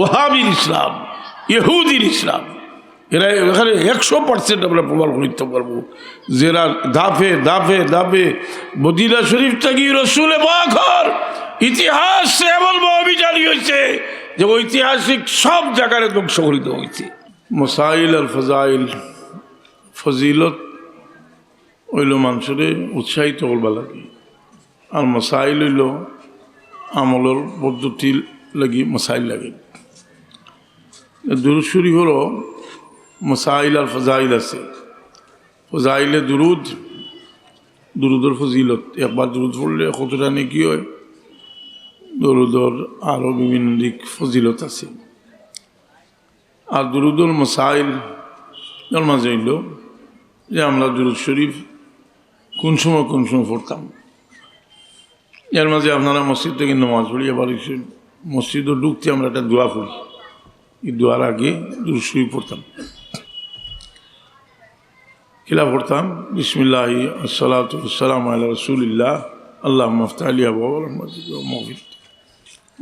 ওহাবির ইসলাম, ইহুদির ইসলাম, এরা এখানে 100% আমরা প্রমাণ করতে পারবো। যারা ধাপে ধাপে ধাপে মদিনা শরীফটা গিয়ে রসুলে পাকের ইতিহাস এমনভাবে অভিযানী হয়েছে যে ঐতিহাসিক সব জায়গায় ধ্বংস করিত হয়েছে। মসাইল আর ফজাইল, ফজিলত হইল মানুষের উৎসাহিত করবা লাগে, আর মসাইল হইল আমলের পদ্ধতি লাগি মসাইল লাগে। দুরূদ শরীফ হলো মসাইল আর ফজাইল আছে। ফজাইলে দুরুদ, দুরুদের ফজিলত, একবার দুরুদ পড়লে কতটা নেকি হয়, দুরুদর আরও বিভিন্ন দিক ফজিলত আছে। আর দুরুদুল মসাইল এর মাঝে হইল যে আমরা দুরুদ শরীফ কোন সময় পড়তাম। এর মাঝে আপনারা মসজিদ থেকে নামাজ পড়ি, আবার মসজিদও ঢুকতে আমরা একটা দোয়া পড়ি, এই দোয়ার আগে দুরুদ শরীফ পড়তাম। কিলা পড়তাম? বিসমিল্লাহি আসসালাতু ওয়াসসালামু আলা রাসূলিল্লাহ আল্লাহুম্মা আফতাহ লি আবওয়াব রাহমাতিক ওয়া মাগফিরাতিক।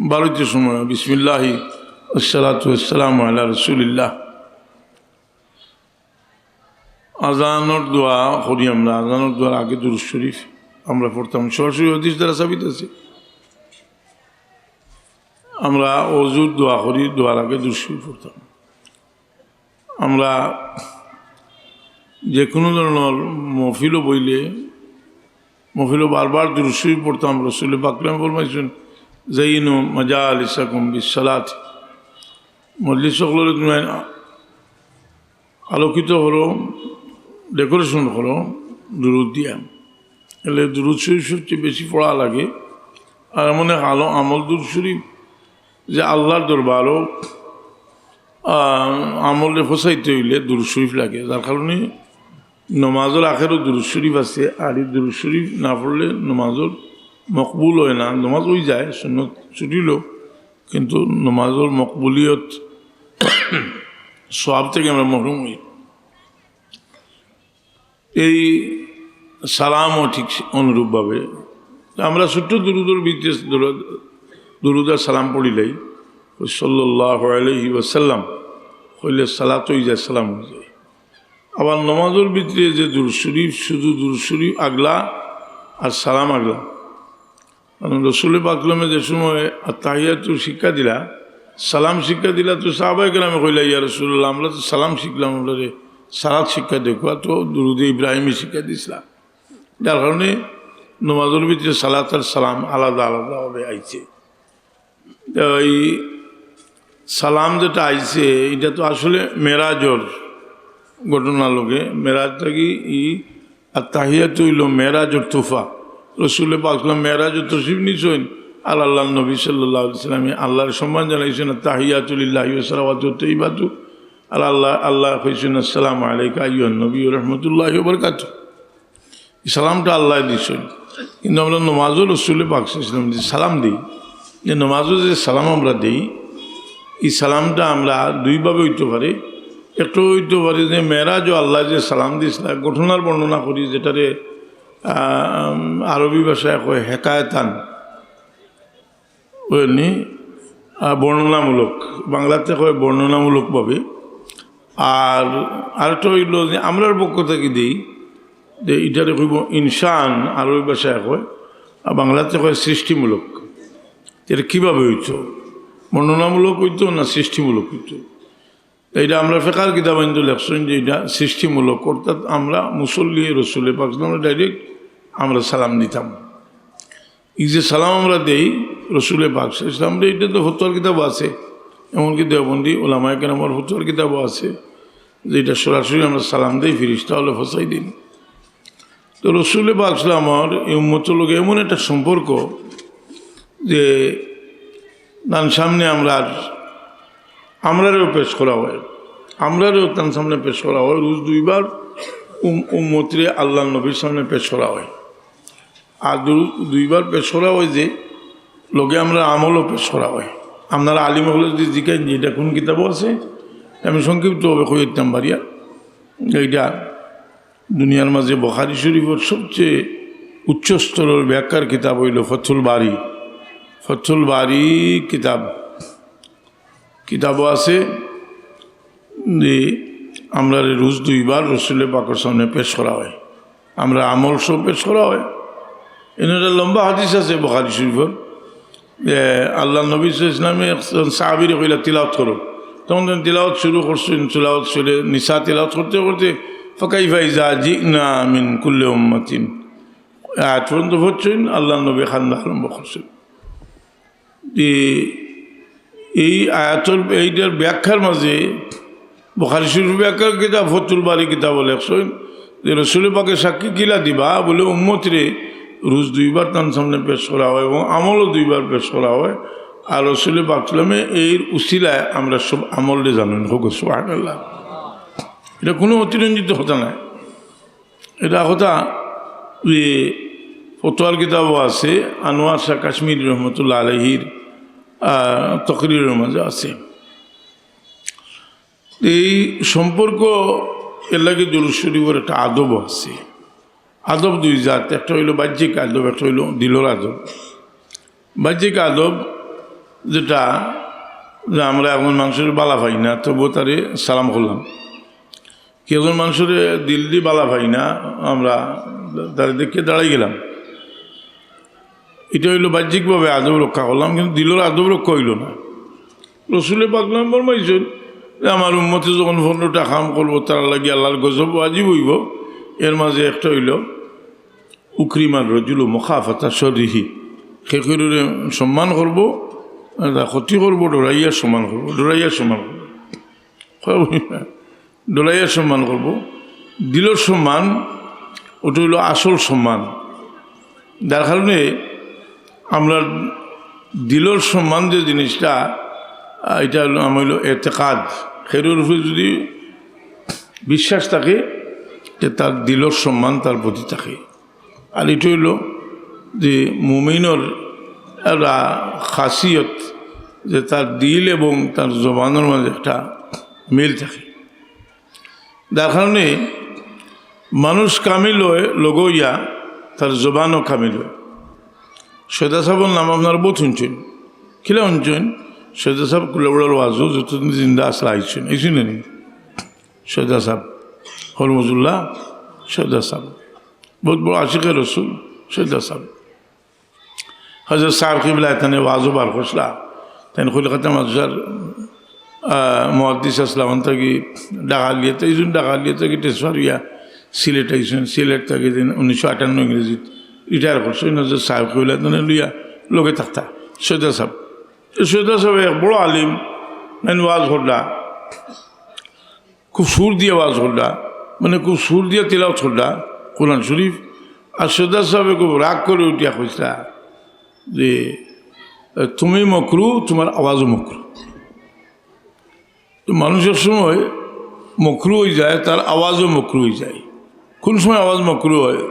12টির সময় বিসমিল্লাহি আসসালাতু ওয়াসসালামু আলা রাসূলিল্লাহ। আজানোর দোয়া করি আমরা, আজানোর দোয়ার আগে দুরূদ শরীফ আমরা পড়তাম, সরাসরি হাদিস দ্বারা সাবিত আছে। আমরা ওযুর দোয়া করি, দোয়ার আগে দুরূদ শরীফ পড়তাম। আমরা যে কোনো ধরনের মহফিলও বইলে মহফিলও বারবার দুরূদ শরীফ পড়তাম। রাসূল পাক ফরমাইছেন যাইনু মাজালিসাকুম বিসসালাত, মজলিস সকলের তুমি আলোকিত হলো, ডেকোরেশন হলো দুরূদ দিয়া। এলে দুরূদ শরীফ সবচেয়ে বেশি পড়া লাগে। আর এমন এক আমল দুরূদ শরীফ যে আল্লাহর দরবারও আমলে ফসাইতে হইলে দুরূদ শরীফ লাগে। যার কারণে নমাজের আখেরও দুরূদ শরীফ আছে। আর এই দুরূদ শরীফ না পড়লে নমাজের মকবুল হয় না। নমাজ হয়ে যায়, সুন্নত ছুটিল, কিন্তু নমাজের মকবুলিয়ত সওয়াব থেকে আমরা মহরুম হই। এই সালামও ঠিক অনুরূপভাবে আমরা ছোট্ট দুরুদের ভিতরে দুরুদ আর সালাম পড়িলেই সাল্লাল্লাহু আলাইহি ওয়াসাল্লাম হইলে সালাত হয়ে যায়, সালাম হয়ে যায়। আবার নমাজের ভিতরে যে দুরূদ শরীফ, শুধু দুরূদ শরীফ আগলা আর সালাম আগলা। কারণ রাসূল পাক যে সময় তাহিয়াতু শিক্ষা দিলা, সালাম শিক্ষা দিলা, তো সাহাবায়ে কেরামে কইলা ইয়া রাসূলুল্লাহ আমরা তো সালাম শিখলাম, আমরা সালাত শিক্ষা দেখো, তো দুরুদে ইব্রাহিমী শিক্ষা দিছিলাম। যার কারণে নমাজের ভিতরে সালাত আর সালাম আলাদা আলাদাভাবে আইছে। এই সালাম যেটা আইছে এটা তো আসলে মেরাজর ঘটনা লোকে, মেরাজটা কি আর তাহিয়াত হইল মেরাজর তোফা। রাসূল পাক মেরাজর তশরিফ নিছেন, আর আল্লাহ নবী সাল্লাল্লাহু আলাইহি ওয়াসাল্লাম আল্লাহর সম্মান জানাইছেন তাহিয়াতু লিল্লাহি ওয়া সালাওয়াতু তাইয়্যিবাতু, আর আল্লাহ কইছেন আসসালামু আলাইকা আইয়ুহান নবী ওয়া রাহমাতুল্লাহি ওয়া বারাকাতুহু। সালামটা আল্লাহ দিছেন, কিন্তু আমরা নমাজও রাসূল পাক সাল্লাল্লাহু আলাইহি ওয়াসাল্লাম যে সালাম দিই, যে নমাজও যে সালাম আমরা দিই, এই সালামটা আমরা দুইভাবে হইতে পারে। একটু হইতে পারে যে মেরাজ ও আল্লাহ যে সালাম দিয়েছিল ঘটনার বর্ণনা করি, যেটারে আরবি ভাষায় কয় হেকায়তান, বুঝলি, বর্ণনামূলক, বাংলাতে কয় বর্ণনামূলকভাবে। আর আরেকটা হইল যে আমরার পক্ষ থেকে দিই যে এটারে কইব ইনসান, আরবি ভাষায় কয়, আর বাংলাতে কয় সৃষ্টিমূলক। এটা কীভাবে হইত, বর্ণনামূলক হইতো না সৃষ্টিমূলক হইতো? এইটা আমরা ফিকহের কিতাব আইন লেখছেন যে এটা সৃষ্টিমূলক, অর্থাৎ আমরা মুসল্লি রাসূল পাক আমরা ডাইরেক্ট আমরা সালাম দিতাম। এই যে সালাম আমরা দেই রাসূল পাক ইসলাম, এটা তো ফতোয়ার কিতাব আছে, এমনকি দেওবন্দি ওলামায়ে কেরামের ফতোয়ার কিতাবও আছে যে এটা সরাসরি আমরা সালাম দিই, ফিরিস্তা হলে ফসাই দিন। তো রাসূল পাক ইসলামর এই উম্মতের লোক এমন একটা সম্পর্ক যে তার সামনে আমরারও পেশ করা হয়, আমরারও তার সামনে পেশ করা হয়। রোজ দুইবার উম্মতরে আল্লাহ নবীর সামনে পেশ করা হয়। আর দুইবার পেশ করা হয় যে লোকে আমরা আমলও পেশ করা হয়। আপনারা আলিম হলে যদি জিজ্ঞেন যে এটা কোন কিতাবও আছে, আমি সংক্ষিপ্তভাবে কই দিতাম পারিয়া। এইটা দুনিয়ার মাঝে বুখারী শরীফের সবচেয়ে উচ্চ স্তরের ব্যাখ্যার কিতাব হইল ফথুল বারি। ফথুল বারি কিতাব কিতাবও আছে যে আমরা রোজ 2 বার রসুলের পাকের সামনে পেশ করা হয়, আমরা আমল সব পেশ করা হয়। এনারা লম্বা হাদিস আছে বুখারী শরীফের, যে আল্লাহ নবী ইসলামে সাহাবীর কইলা তিলাওয়াত করো, তখন তিলাওয়াত শুরু করছেন, তিলাওয়াত শুরু নিসা তিলাওয়াত করতে করতে ফাকাইফা ইযা জিনা মিন কুল্লি উম্মাতিন আয়াত পর্যন্ত পড়ছেন, আল্লাহ নবী খান্দা আরম্ভ করছেন। এই আয়াতের এইটার ব্যাখ্যার মাঝে বুখারী শরীফের ব্যাখ্যার কিতাব ফতুল বারী কিতাব লেখছেন যে রসুল পাকে সাক্ষী কিলা দিবা বলে উম্মতরে রোজ 2 বার তার সামনে পেশ করা হয় এবং আমলও 2 বার পেশ করা হয়। আর রসুল পাক সাল্লামে এর উসিলায় আমরা সব আমলে জানেন হোক সুবহানাল্লাহ। এটা কোনো অতিরঞ্জিত কথা নয়, এটা কথা ফতোয়ার কিতাবও আছে, আনোয়ার শাহ কাশ্মীর রহমতুল্লাহ আলাইহির তকরিরের মাঝে আছে। এই সম্পর্ক এর লাগে দুরূদ শরীফের একটা আদব আছে। আদব 2 জাত, একটা হইল বাহ্যিক আদব, একটা হইল দিলের আদব। বাহ্যিক আদব যেটা যে আমরা এখন মানুষের বালা পাই না, তবুও তারে সালাম করলাম। কেউ মানুষের দিল দিয়ে বালা পাই না, আমরা তারে দেখে দাঁড়াই গেলাম, এটা হইল বাহ্যিকভাবে আদব রক্ষা করলাম, কিন্তু দিলের আদব রক্ষা হইল না। রসুলের পাক ফরমাইছেন যে আমার উম্মতে যখন 15টা কাম করবো তার লাগে আল্লাহর গজব ওয়াজিব হইব। এর মাঝে একটা হইল উকরিমার রজুল মুখাফাতা শররিহি, খেকুরে সম্মান করবো, ক্ষতি করবো, ডরাইয়ার সম্মান করবো, ডরাইয়ার সম্মান করবো, ডরাইয়ার সম্মান করবো। দিলের সম্মান ওটা হইল আসল সম্মান, যার কারণে আমরা দিলের সম্মান যে জিনিসটা, এটা হলো আমার হইল এতেকাদ। খেরুর উপরে যদি বিশ্বাস থাকে যে তার দিলের সম্মান তার প্রতি থাকে। আর এটা হইল যে মুমিনের একটা খাসিয়ত, যে তার দিল এবং তার জবানের মাঝে একটা মিল থাকে। যার কারণে মানুষ কামিল হয় লগইয়া তার জবানও কামিল হয়। সৈয়দা সাহেবের নাম আপনারা বহুত শুনছেন, খিলা শুনছেন? সৈয়দা সাহেব কুলাবড়ার ওয়াজও যতদিন জিন্দা আসলে আইছেন, এই শুনেনি? সৈয়দা সাহেব হরমজুল্লাহ সৈয়দা সাহেব বহুত বড় আশিকে রসুল সৈয়দা সাহেব। হজরত সাহেব কিবলা তেনে ওয়াজও বার করছিলা, তেন কলকাতা মাদ্রাসার মুহাদ্দিস আসলাম থাকি ডাকালিয়াতে, এই জন্য ডাকালিয়া থেকে ট্রান্সফার হইয়া সিলেট আইছেন। সিলেট থেকে 1958 ইংরেজিত রিটায়ার করছেন। হজরত সাহেব কিবলা তেনে লইয়া লোকে থাকতা সৈয়দা সাহেব। সৈয়দা সাহেব এক বড় আলিম, ওয়াজ করলা, খুব সুর দিয়ে ওয়াজ করলা, মানে খুব সুর দিয়ে তিলাওয়াত করলা কোরআন শরীফ। আর সৈয়দা সাহেব খুব রাগ করে উঠিয়া কইসলা যে তুমি মকরু, তোমার আওয়াজও মকরু। মানুষের সময় মকরু হয়ে যায়, তার আওয়াজও মকরু হয়ে যায়। কোন সময় আওয়াজ মকরু হয়?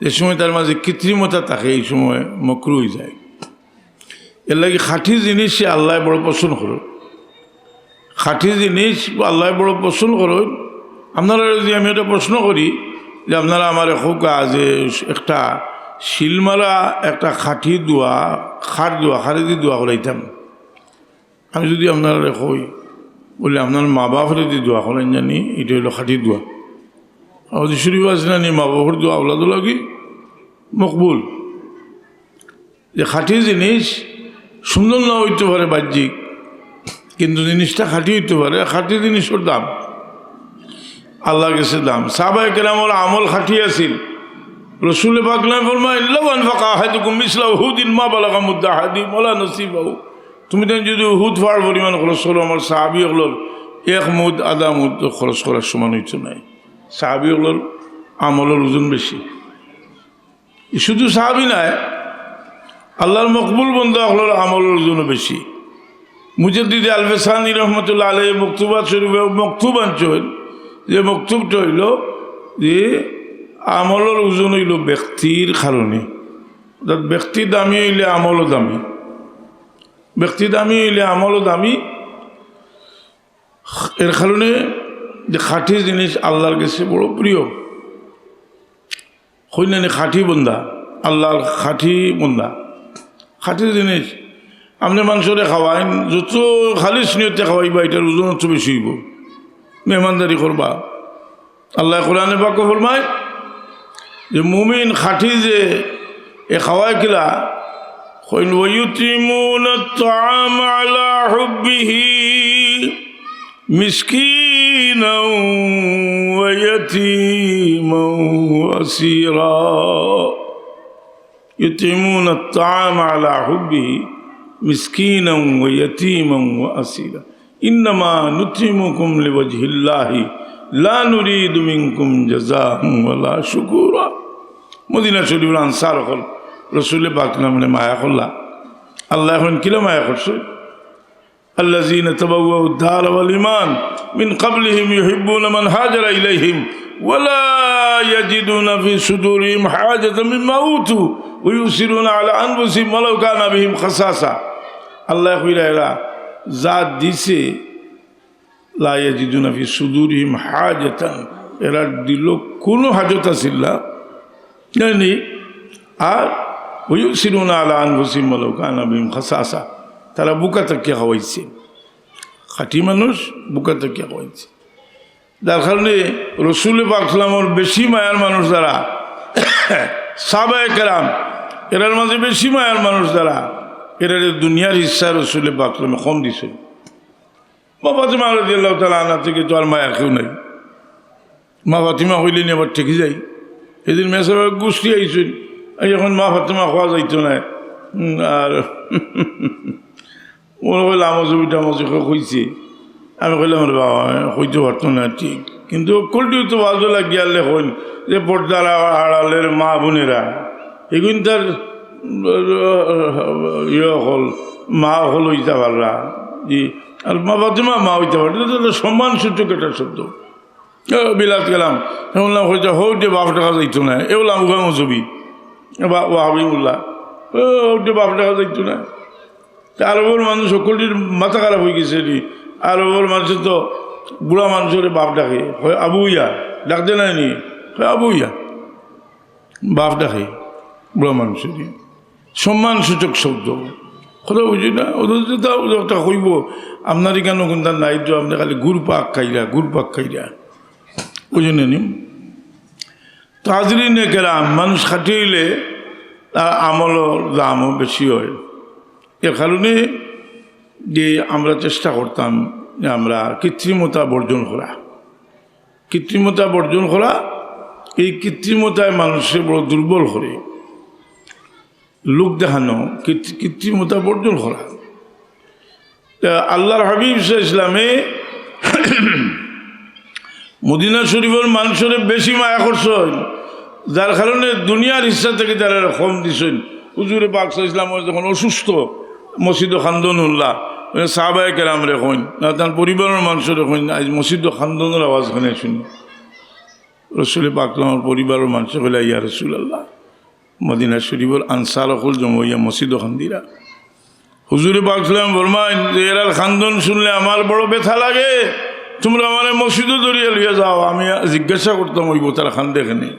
যে সময় তার মাঝে কৃত্রিমতা থাকে, এই সময় মকরু হয়ে যায়। এর লাগে খাঁটি জিনিস সে আল্লাহ বড় পছন্দ করো, খাঁটি জিনিস আল্লাহ বড় পছন্দ করো। আপনারা যদি আমি একটা প্রশ্ন করি যে আপনারা আমার খোকা যে একটা শিলমারা একটা খাঁটি দোয়া, খাট দোয়া, খারেদি দোয়া করাইতাম, আমি যদি আপনারা কই বলে আপনার মা বাপরে দিয়ে দোয়া করেন জানি, এটা হইল খাঁটি দোয়া। আমাদের শরীফ আছে না, মা বাপর দোয়া আওলাদ লাগি মকবুল। যে খাঁটি জিনিস সুন্দর না হইতে পারে বাহ্যিক, কিন্তু জিনিসটা খাঁটি হইতে পারে। খাঁটি জিনিসের দাম আল্লাহর কাছে দাম। সাহাবায়ে কেরামের আমল খাঁটি আছিল। রসুল পাক ফরমায় লাউ আনফাকা আহাদুকুম মিসলা উহুদিন মা বালাগা মুদ্দা আহাদিহিম ওয়ালা নসিবাহু। তুমি তো যদি উহুদ পাহাড় পরিমাণ খরচ করো, আমার সাহাবী হলোর 1 মুদ আধা মুদ খরচ করার সমান হইতো নাই। সাহাবী হলোর আমলের ওজন বেশি। শুধু সাহাবী নয়, আল্লাহর মকবুল বন্দা হলোর আমলের ওজনও বেশি। মুজাদ্দিদ আল-ফেসানি রহমতুল্লাহ আলাইহি মকতুবাত শরীফে মকতুব আনছেন, যে মকতুবটা হইল যে আমলের ওজন হইল ব্যক্তির কারণে। অর্থাৎ ব্যক্তি দামি হইলে আমলও দামি, ব্যক্তি দামি হইলে আমলও দামি। এর কারণে যে খাঁটি জিনিস আল্লাহর কাছে বড় প্রিয়। হইলেন খাঁটি বন্দা, আল্লাহর খাঁটি বন্দা, খাঁটি জিনিস। আপনি মানুষরে খাওয়াইন, যত খালিস নিয়তে খাওয়াইবা এটার ওজন হচ্ছে বেশি হইব, মেহমানদারি করবা। আল্লাহ কোরআনে পাক ফরমায় যে মুমিন খাঁটি যে এ খাওয়ায় কিলা ويطعمون الطعام على حبه مسكينا ويتيما واسيرا يطعمون الطعام على حبه مسكينا ويتيما واسيرا انما نطعمكم لوجه الله لا نريد منكم جزاء ولا شكورا মদিনা শরীফের আনসার হল রসুল পাক নামে মায়া করলা। আল্লাহ এখন কিলা মায়া করছে, আল্লাযীনা তাবাওয়াউ ad-দার ওয়াল ঈমান মিন ক্বাবলিহিম ইউহিব্বুনা মান হাজারা ইলাইহিম ওয়া লা ইয়াজিদুনা ফি সুদুরিহিম হাজাতাম মিম্মা উতু ওয়া ইউসিরুনা আলা আনফুসিহিম ওয়ালাউ কানা বিহিম খাসাসা। আল্লাহ কইরা এরা যা দিছে লা ইয়াজিদুনা ফি সুদুরিহিম হাজাতান, এরা দিল কোনো হাজত আছিল না জানি, আর ওয়ুসিরুনা আলা আনফুসিহিম ওয়ালাউ কানা বিহিম খাসাসা, তারা বুকা তাকিয়া খাওয়াইছে, খাঁটি মানুষ বুকা তাকিয়া খাওয়াইছে। যার কারণে রসুল পাক সাল্লামের বেশি মায়ার মানুষ যারা সাহাবায়ে কেরাম, এরার মাঝে বেশি মায়ার মানুষ যারা, এরা দুনিয়ার ইচ্ছা রসুল পাক সাল্লামে কম দিছে। মা ফাতিমা রাদিয়াল্লাহু তাআলা আনহা থেকে তো আর মায়া কেউ নাই। মা ফাতিমা হইলেন আবার ঠেকে যাই, এদিন মেসে গোষ্ঠী আইছেন, এখন মা ফাতিমা খাওয়া যাইতো না, আর মনে করলাম আমার ছবিটা আমার হয়েছে, আমি কইলাম বাবা হইতে পারতো না ঠিক, কিন্তু কলটিও তো ভালো লাগিয়ালে হইন যে পর্দার আড়ালের মা বোনেরা এগুন তার ইয়ে হল মা হল হইতে পাররা জি, আর মা ফাতিমা মা হইতে পারে, সম্মান সূচক একটা শব্দ। বিলাত গেলাম শুনলাম হইতে হইতে বাপ টাকা যাইতো না, এগুলাম উগাম ছবি ও হাবিবুল্লাহ হইতে বাপ টাকা যাইতো না। আরবের মানুষ সকলটির মাথা খারাপ হয়ে গেছে, আরবের মানুষের তো বুড়া মানুষের বাপ ডাকে, হয় আবু ইয়া ডাকতে নাই নি, হয় আবু ইয়া বাপ ডাকে বুড়া মানুষের, সম্মান সূচক শব্দ কথা বুঝি না। ওদের একটা কইব আপনার কেন কোনটা নাই তো আপনি খালি গুড় পাক খাইরা ওই জন্য নিম। তো হাজরিনে কেরাম, মানুষ খাটি হইলে তার আমলের দামও বেশি হয়। এ কারণে যে আমরা চেষ্টা করতাম যে আমরা কৃত্রিমতা বর্জন করা, এই কৃত্রিমতায় মানুষের বড় দুর্বল করে, লোক দেখানো, কৃত্রিমতা বর্জন করা। আল্লাহর হাবিব ইসলামে মদিনা শরীফের মানুষের বেশি মায়া করছেন, যার কারণে দুনিয়ার ইচ্ছা থেকে তারা কম দিছেন। হুজুরে পাক ইসলাম যখন অসুস্থ, মসজিদ খান্দনুল্লাহ সাহাবায়ে কেরাম রেখেন না, তার পরিবারের মানুষের রেখেন, আজ মসজিদ খান্দনের আওয়াজ খানে শুনি রসুল পাক আমার পরিবারের মানুষ বলে ইয়া রাসূলুল্লাহ মদিনা শরীফের আনসার হল জমইয়া মসজিদ খান্দিরা। হুজুরে পাক ইসলাম ফরমাইন যে এরার খান্দন শুনলে আমার বড় ব্যথা লাগে, তোমরা আমার মসজিদও দরিয়া লিয়ে যাও। আমি জিজ্ঞাসা করতাম ওই তারা খান্দে এখানে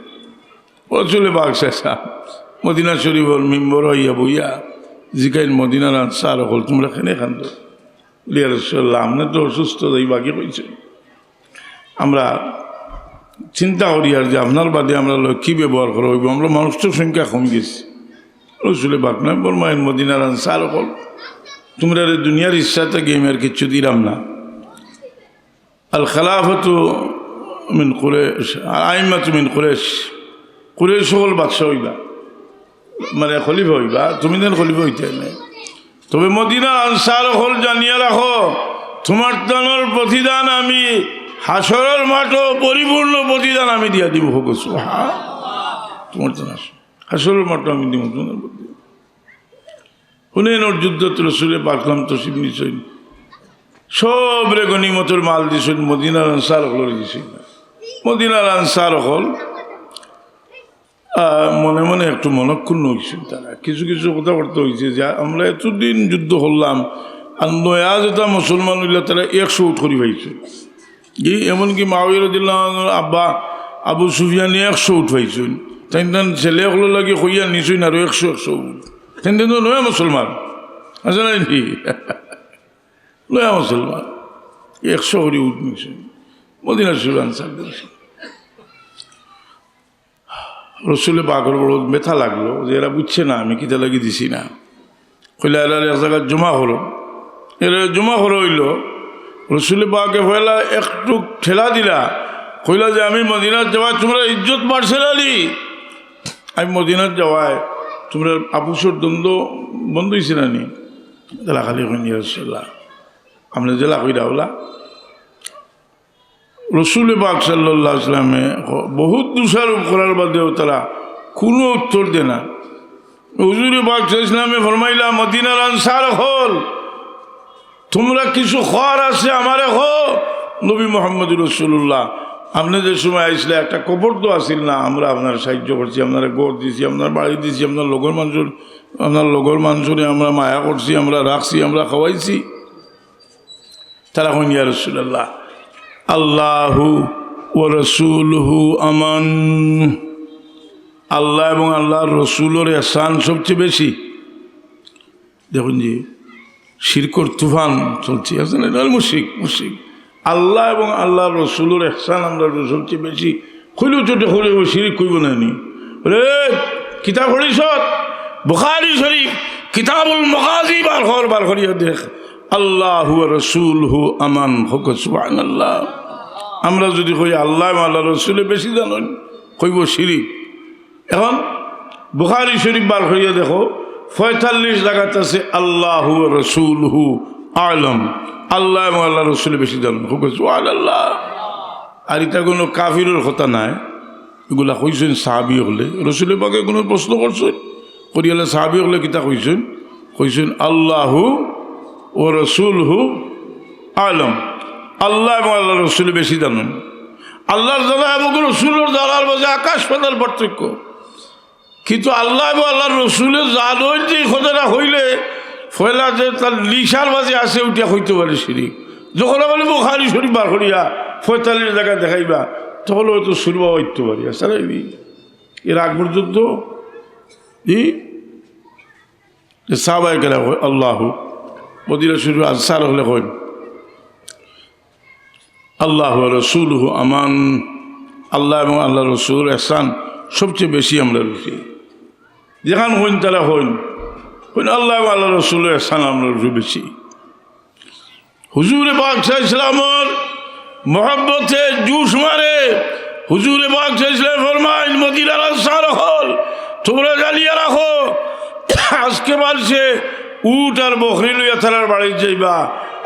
রসুল পাক শেষা মদিনা শরীফের মেম্বর হইয়া বইয়া জিকাইন মদিনার আনসার হল তোমরা এখানে খান্দ লিয়া রাসূলুল্লাহ আপনি তো অসুস্থ যাই বাকি হয়েছে। আমরা চিন্তা করি আর যে আপনার বাদে আমরা কী ব্যবহার করা হইব, আমরা মানুষটার সংখ্যা কমে গেছি। রসুল পাক না বরমাইন মদিনার আনসার হল তোমরা দুনিয়ার ইচ্ছা থেকে আমি আর কিচ্ছু দিলাম না। আল খালাফাতু মিন কুরাইশ আইম্মাতু মিন কুরাইশ, কুরাইশ হল বাদশাহ হইবা মানে খলিফা হইবা, তুমি দেন খলিফা হইতে নাই। তবে মদিনার আনসার হল জানিয়ে রাখো তোমার তানোর প্রতিদান আমি হাসরের মাঠও পরিপূর্ণ প্রতিদান আমি দিয়া দিব হোক তোমার তো হাসরের মাঠও আমি দিব তোমার প্রতিদান। হুনাইনের যুদ্ধত রাসূল পাক তশরিফ নিছেন, সব রে গনিমতের মাল দিছেন, মদিনার আনসার হল দিছেন। মদিনার আনসার হল মনে মনে একটু মনক্ষুণ্ণ হয়েছেন, তারা কিছু কিছু কথাবার্তা হয়েছে যে আমরা এতদিন যুদ্ধ করলাম আর নয়া যেটা মুসলমান হইলে তারা 100 উঠ করি পাইছে, এমনকি মাওয়িয়া রাদিয়াল্লাহু আনহুর আব্বা আবু সুফিয়ান 100 উঠ পাইছেন, তাই ছেলে হলো লাগে কইয়া নিছেন আরো 100 উঠ, তেন তো নয়া মুসলমান আছে নাই নি লয়া মুসলমান 100 করে উঠ নিছে মদিনা শরীফ আনসার দিয়েছে। রসুলের পাকের বড় ব্যথা লাগলো যে এরা বুঝছে না আমি কিতা লাগি দিছি না। কইলা এরা এক জায়গায় জমা হলো, এরা জমা হইল। রসুলের পাকে হইলা একটু ঠেলা দিলা, কইলা যে আমি মদিনার যাওয়ায় তোমরা ইজ্জত বাড়ছে নালি, আমি মদিনার যাওয়ায় তোমরা আপুসর দ্বন্দ্ব বন্ধ হয়েছে না নি। তারা খালি কইনি রসুল্লাহ আমরা জেলা কইরা হলা। রসুল পাক সাল্লাল্লাহু আলাইহি ওয়াসাল্লামে বহুত দোষারোপ করার বাদেও তারা কোনো উত্তর দেয় না। হুজুর পাক সাল্লাল্লাহু আলাইহি ওয়াসাল্লামে ফরমাইলা মদিনার আনসার হল তোমরা কিছু খাওয়ার আছে আমারে হো। নবী মুহাম্মদ রাসূলুল্লাহ আপনি যে সময় আইসলে একটা কবর তো আসিল না, আমরা আপনার সাহায্য করছি, আপনারা গড় দিছি, আপনার বাড়ি দিছি, আপনার লগর মানুষরে আমরা মায়া করছি, আমরা রাখছি, আমরা খাওয়াইছি। তারা কইন ইয়া রাসূলুল্লাহ আল্লাহু ওয়া রাসূলুহু আমান, আল্লাহ এবং আল্লাহর রসুলের ইহসান সবচেয়ে বেশি। দেখুন যে শিরকর তুফান চলছে, আছে না, মুশরিক আল্লাহ এবং আল্লাহর রসুলের ইহসান আমরা সবচেয়ে বেশি। কইলেও চোটে হলে ও শিরিক কইব না নি রে। কিতাব পড়িস বুখারী শরীফ কিতাবুল মাগাজি বার করিয়া দেখ আল্লাহু ওয়া রাসূলুহু আমান হোক সুবহানাল্লাহ। আমরা যদি কই আল্লাহ এবং আল্লাহর রসুলে বেশি জানেন কইব শিরিক। এখন বুখারী শরীফ বার করিয়া দেখো 45 জায়গাতে আছে আল্লাহু ওয়া রাসূলুহু আ'লাম, আল্লাহ এবং আল্লাহ রসুলে বেশি জানেন হোক সুবহানাল্লাহ। আর এটা কোনো কাফিরের কথা নাই, এগুলা কইছেন সাহাবী হলে। রসুলের পাকে কোনো প্রশ্ন করছেন করিয়ালে সাহাবী হলে কিতা কইছেন আল্লাহু ও রাসূলুহু আ'লাম, আল্লাহ এবং আল্লাহ রসুলে বেশি জানেন। আল্লাহর জানা এবং রসুলের জানার মাঝে আকাশ পাতাল পার্থক্য। কিন্তু আল্লাহ এবং আল্লাহর রসুলের জানেন যে কথাটা হইলে ফয়লা যে তার লিসার মাঝে আসে উঠিয়া হইতে পারে শিরিক। যখন বলে বুখারী শরীফ বার করিয়া 45 জায়গায় দেখাইবা তখন হয়তো শুরুবা হইতে পারি। আসলে এর আগ পর্যন্ত সাহাবায়ে কেরাম আল্লাহু মদিনা শরীফ আনসার হলে কইন আল্লাহু ওয়া রাসূলুহু আমান, আল্লাহ এবং আল্লাহ রসুল ইহসান সবচেয়ে বেশি আমরা রুচি। যেখান হইন তারা হইন আল্লাহ এবং আল্লাহ রসুলের ইহসান আমরা বেশি। হুজুরে পাক সাল্লাল্লাহু আলাইহি ওয়াসাল্লামের মহব্বতে জুস মারে। হুজুরে পাক সাল্লাল্লাহু আলাইহি ওয়াসাল্লাম ফরমাইন মদিনার আনসার হল তোমরা জানিয়ে রাখো আজকে মানছে উট আর বকরি লইয়া তারার বাড়ি যাইবা,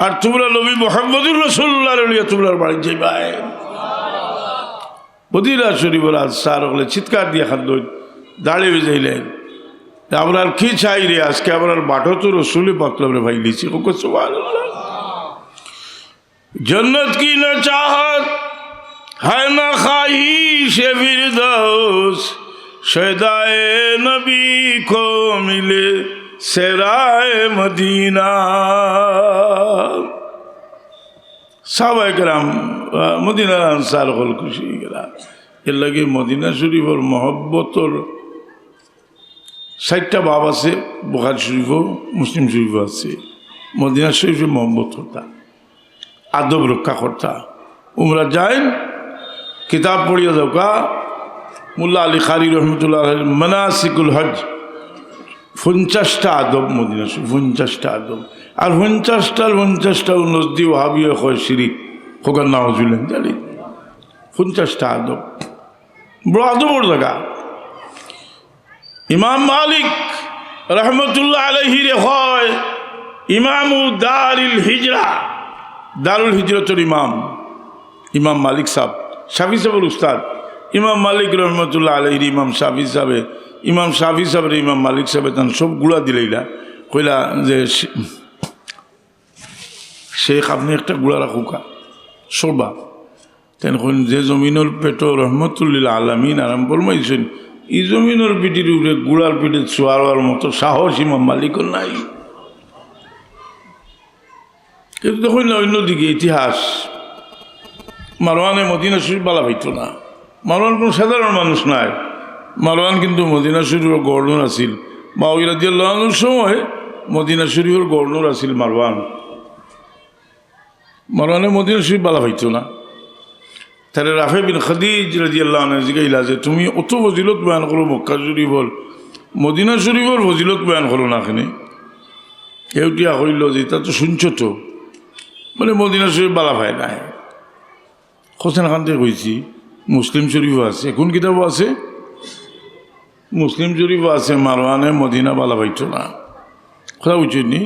আর তোমরা নবী মুহাম্মদুর রাসূলুল্লাহ লইয়া তোমরার বাড়ি যাইবা। মদিনা শরীফের আনসার হলে চিৎকার দিয়ে খাদ্য দাঁড়িয়ে যাইলেন আমরা আর কি চাই রে, আজকে আমার বাটো তো রসুল পাকলামে ভাই লিছি সুবহানাল্লাহ। जन्नत की न चाहत है न ख्वाहिश फिरदौस, शहदाए नबी को मिले सेराए मदीना। साहबाए केराम मदीनार आनसार हल खुशी गला এর লাগে মদিনা শরীফের মহব্বতর 60টা বাব আছে। বুখারী শরীফও মুসলিম শরীফও আছে। মদিনা শরীফে মহব্বত হতা, আদব রক্ষা করতা। উমরা যাইন কিতাব পড়িয়া যাওকা মোল্লা আলী খারি রহমতুল্লাহ মানাসিকুল হজ 50টা আদব মদিনা শরীফ 50টা আদব। আর 50টা নজদি ওয়াহাবিয়া হয় শিরিক হোকার নাওজুলেন জানি 50টা আদব বড় আদবর জায়গা। ইমাম মালিক রহমতুল্লাহ আলাইহি রে হয় ইমামু দারুল হিজরা, দারুল হিজরতের ইমাম মালিক সাহেব, শাফি সাহেবের উস্তাদ ইমাম মালিক রহমতুল্লাহ আলাইহির ইমাম শাফি সাহেবের ইমাম মালিক সাহেব তান সব গুড়া দিলেইলা কইলা যে শেখ আপনি একটা গুড়া রাখুকা সরবা। তেন যে জমিনের পেট রহমতুল্লিল আলামিন আরাম ফরমাইছেন এই জমিনের পিঠির উপরে গুড়ার পিঠে ছোয়ার মতো সাহস ইমাম মালিকও নাই। কিন্তু দেখুন না অন্যদিকে ইতিহাস মারওয়ানে মদিনা শরীফ বালা হইত না। মারওয়ান কোনো সাধারণ মানুষ নাই। মারওয়ান কিন্তু মদিনা শরীফের গভর্নর আছিল। মাউইয়া রাদিয়াল্লাহু আনহুর সময় মদিনা শরীফের গভর্নর আছিল মারওয়ানে মদিনা শরীফ বালা পাইতো না। তাহলে রাফে বিন খাদিজ রাদিয়াল্লাহু আনহু জিজ্ঞাসা যে তুমি অত ফজিলত বয়ান করো মক্কা শরীফর, মদিনা শরীফর ফজিলত বয়ান করো না এখানে। কেউটিয়া কইল যে তা তো শুনছ তো, মানে মদিনা শরীফ বালা পায় না। হোসেন খান থেকে কইছি মুসলিম শরীফও আছে, কোন কিতাবও আছে? মুসলিম শরীফও আছে। মারওয়ানে মদিনা বালা পাইতো না, কথা উচিত নি।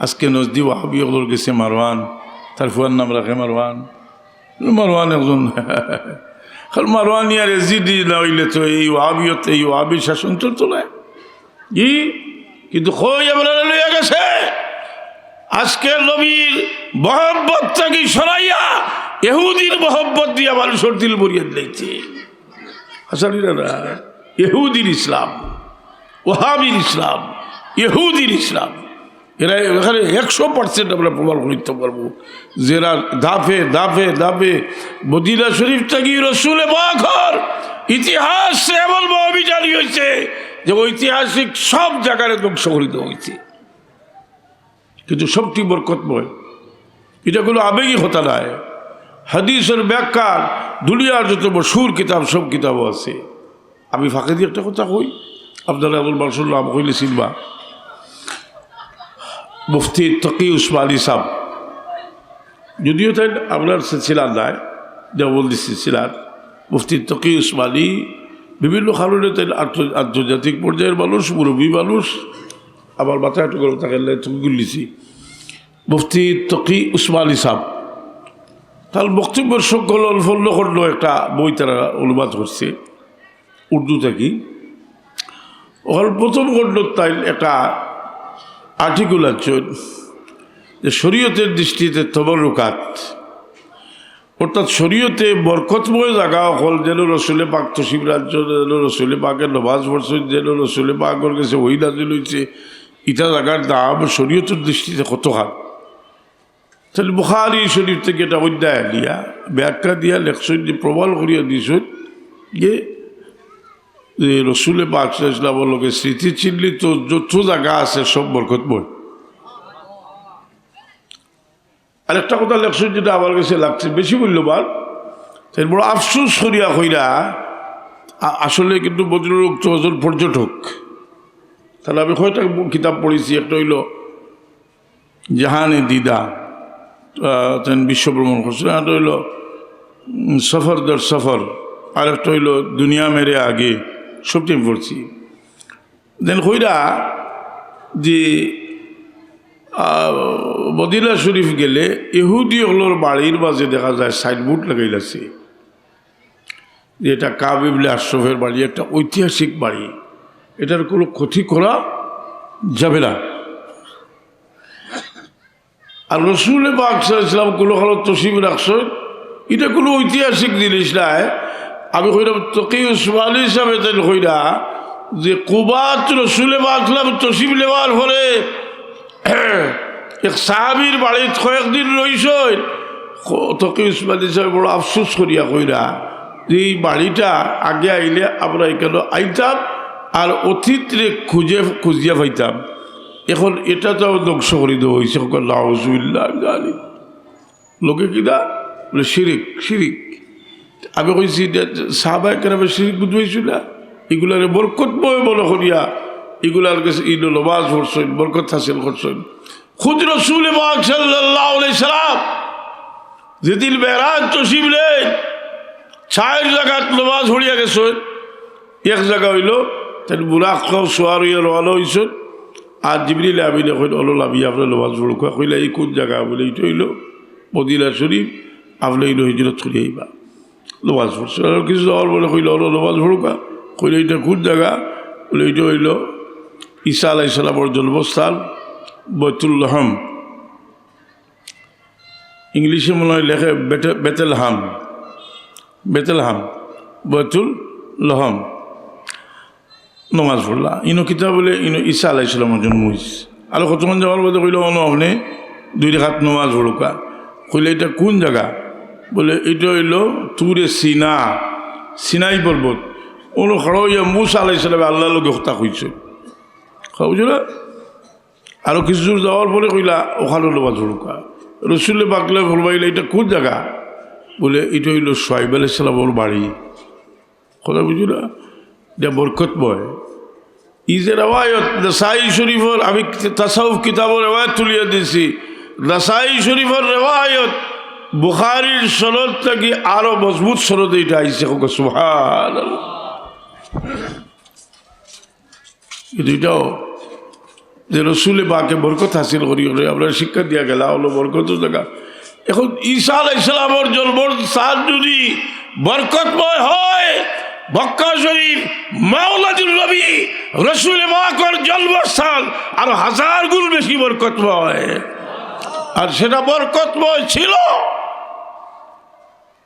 আজকে নজদি ওয়াহাবি ওগুলোর গেছে মারওয়ান, তার ফুয়ার নাম রাখে মারওয়ান। মারওয়ান একজন কারণ মারওয়ান ইয়ার এজিডি না হইলে তো এই ওয়াহাবিয়ত এই ওয়াহাবির শাসন চলতো না কি। কিন্তু কই আপনারা লইয়া গেছে আজকে নবীর মহব্বত থেকে সরাইয়া ইহুদির মহব্বত দিয়া মানুষের দিল ভরিয়ে দিয়েছে। আসলে না ইহুদির ইসলাম, ওয়াহাবির ইসলাম, ইহুদির ইসলাম, এরা এখানে 100% আমরা প্রমাণ করতে পারবো। যারা দাফে দাফে দাফে মদিনা শরীফ থেকে রসুলে পাকের ইতিহাস এমন অভিযান হয়েছে যে ঐতিহাসিক সব জায়গায় ধ্বংস করিতে হয়েছে, কিন্তু সবটি বরকতময়। এটা কোনো আবেগী কথা নয়। হাদিসের ব্যাখ্যা দুনিয়ার যত মশহুর কিতাব সব কিতাবও আছে। আমি ফাঁকে দিয়ে একটা কথা কই, আপনারা আবুল বাসুর নাম কইলে চিনবা। মুফতি তকি উসমানী সাহেব, যদিও তাই আপনার ছিলেন নাই, দেওবন্দি ছিলেন মুফতি তকি উসমানী। বিভিন্ন কারণে তাই আন্তর্জাতিক পর্যায়ের মানুষ, মুরব্বী মানুষ, আমার মাথায় একটু করে তাকে গুলিছি। মুফতি তকি উসমানী সাহেব তার বক্তব্যের সকল অল্প খণ্ড একটা বই তারা অনুবাদ করছে উর্দু থেকে। ওখানে প্রথম খণ্ড তাই একটা আর্টিকেল আছে যে শরীয়তের দৃষ্টিতে তবরুকাত, অর্থাৎ শরীয়তে বরকতময় জায়গা হল যেন রসুলে পাক তসিব রাজ্য, যেন রসুলে পাকের নমাজ পড়ছে, যেন রসুলে পাকের কাছে ওই নাজিল হয়েছে, ইটা জায়গার দাম শরীয়তের দৃষ্টিতে কত হাত। তাহলে বুখারী শরীফ থেকে এটা অধ্যায় দিয়া ব্যাখ্যা দিয়া লেখছেন যে প্রবল করিয়া দিয়েছেন যে রসুলে পাক ইসলামের লোকে স্মৃতি চিনলি তো যত জায়গা আছে সব বরকতময়। আরেকটা কথা লেখছেন যেটা আমার কাছে লাগছে বেশি মূল্যবান, তাই বড় আফসোস করিয়া কইরা আসলে কিন্তু বজ্রলোক তো একজন পর্যটক। তাহলে আমি কয়টা কিতাব পড়েছি, একটা হইল জাহানে দিদা বিশ্ব ভ্রমণ করছে, একটা হইল সফর দর সফর, আর একটা হইল দুনিয়া মেরে আগে, সবটি আমি পড়ছি। দেন কইরা যে মদিনা শরীফ গেলে ইহুদি হলোর বাড়ির মাঝে দেখা যায় সাইনবোর্ড লাগাইলাছে যে এটা কাব ইবনে আশরাফের বাড়ি, একটা ঐতিহাসিক বাড়ি, এটার কোনো ক্ষতি করা যাবে না। আর রসুল পাক সাল্লাল্লাহু আলাইহি ওয়াসাল্লাম কোনো কালো তসিব রাখছেন, এটা কোনো ঐতিহাসিক জিনিস নাই। আমি কইলাম তকি উসমানী সাহেব তাই কইরা যে কুবাত রসুল পাক তসিব নেওয়ার পরে এক সাহাবীর বাড়িতে কয়েকদিন রইছেন। তকি উসমানী সাহেব বড় আফসোস করিয়া কইরা যে এই বাড়িটা আগে আইলে আমরা এখানে আইতাম আর অতীতরে খুঁজিয়া পাইতাম, এখন এটা তো ধ্বংস করে দেওয়া হয়েছে। নাউজুবিল্লাহ জানি লোকে কিনা বলে শিরিক শিরিক। আমি কইছি সাহাবায়ে কেরামের শিরিক বুঝবাইছিল না, এগুলারে বরকতময় মনে করিয়া এগুলার কাছে ঈদ নমাজ পড়ছেন, বরকত হাসিল করছেন। খুদ রসুল পাক সাল্লাল্লাহু আলাইহি সাল্লাম যেদিন মেরাজ তশরিফ নেন 4 জায়গাত নমাজ পড়িয়া গেছেন। এক জায়গা হইল তাই বুরাক সোয়ার হইয়া রওনা হয়েছেন, আর জিবরিল আমিন এখন অলল আমি আপনার নমাজ পড়ুক কইলা এই কোন জায়গা বলে এইটা হইল মদিনা শরীফ, আপনি হইল হিজরত করে আইবা নমাজ পড়ছে। আর কিছু যাওয়ার বলে কইল অল নমাজ পড়ুকা, কইলে এইটা কোন জায়গা বলে এইটা হইল ঈসা আলাইহিস সালামের জন্মস্থান বাইতুল লাহম, ইংলিশে মনে হয় লেখে বেতেলহাম, বেতেলহাম বাইতুল লাহম। নমাজ পড়লা ইনো কিতাব বলে ইনো ঈসা আলাইহিস সালামের জন্ম হয়েছে। আর কতক্ষণ যাওয়ার মধ্যে কইল অন আপনি 2 রাকাত নমাজ পড়ুকা, কইলে এটা কোন জায়গা বলে এটা হইল তুরে সিনা, সিনাই পর্বত। অনু খড় হইয়া মুসা আলাইহিস সালাম আল্লাহর লগে কথা কইছে, বুঝল না? আরও কিছু দূর যাওয়ার পরে কইলা ওখানে নামাজ পড়ুকা। রসুলে পাকলে বলবাইলে এটা কোন জায়গা? বলে এটা হইল সোহাইব আলাইহিস সালামের বাড়ি। কথা বুঝি না, এটা বরকতময়। ই যে রেওয়ায়ত নাসাই শরীফের, আমি তাসাউফ কিতাবের রেওয়ায়ত তুলিয়ে দিয়েছি, নাসাই শরীফের রেওয়ায়ত বুখারীর সনদ থেকে আরো মজবুত সনদে এটা আইছে। সুবহানাল্লাহ। এটাও যে রসুলে বাকে বরকত হাসিল করি আমরা শিক্ষা দিয়া গেলা হলো বরকত জায়গা। এখন ঈসা আলাইহিস সালামের জন্মর স্থান যদি বরকতময় হয়, মক্কা শরীফ মাওলাদুল নবী রসুলে পাকের জন্মস্থান আরো 1000 গুণ বেশি বরকতময়। আর সেটা বরকতময় ছিল।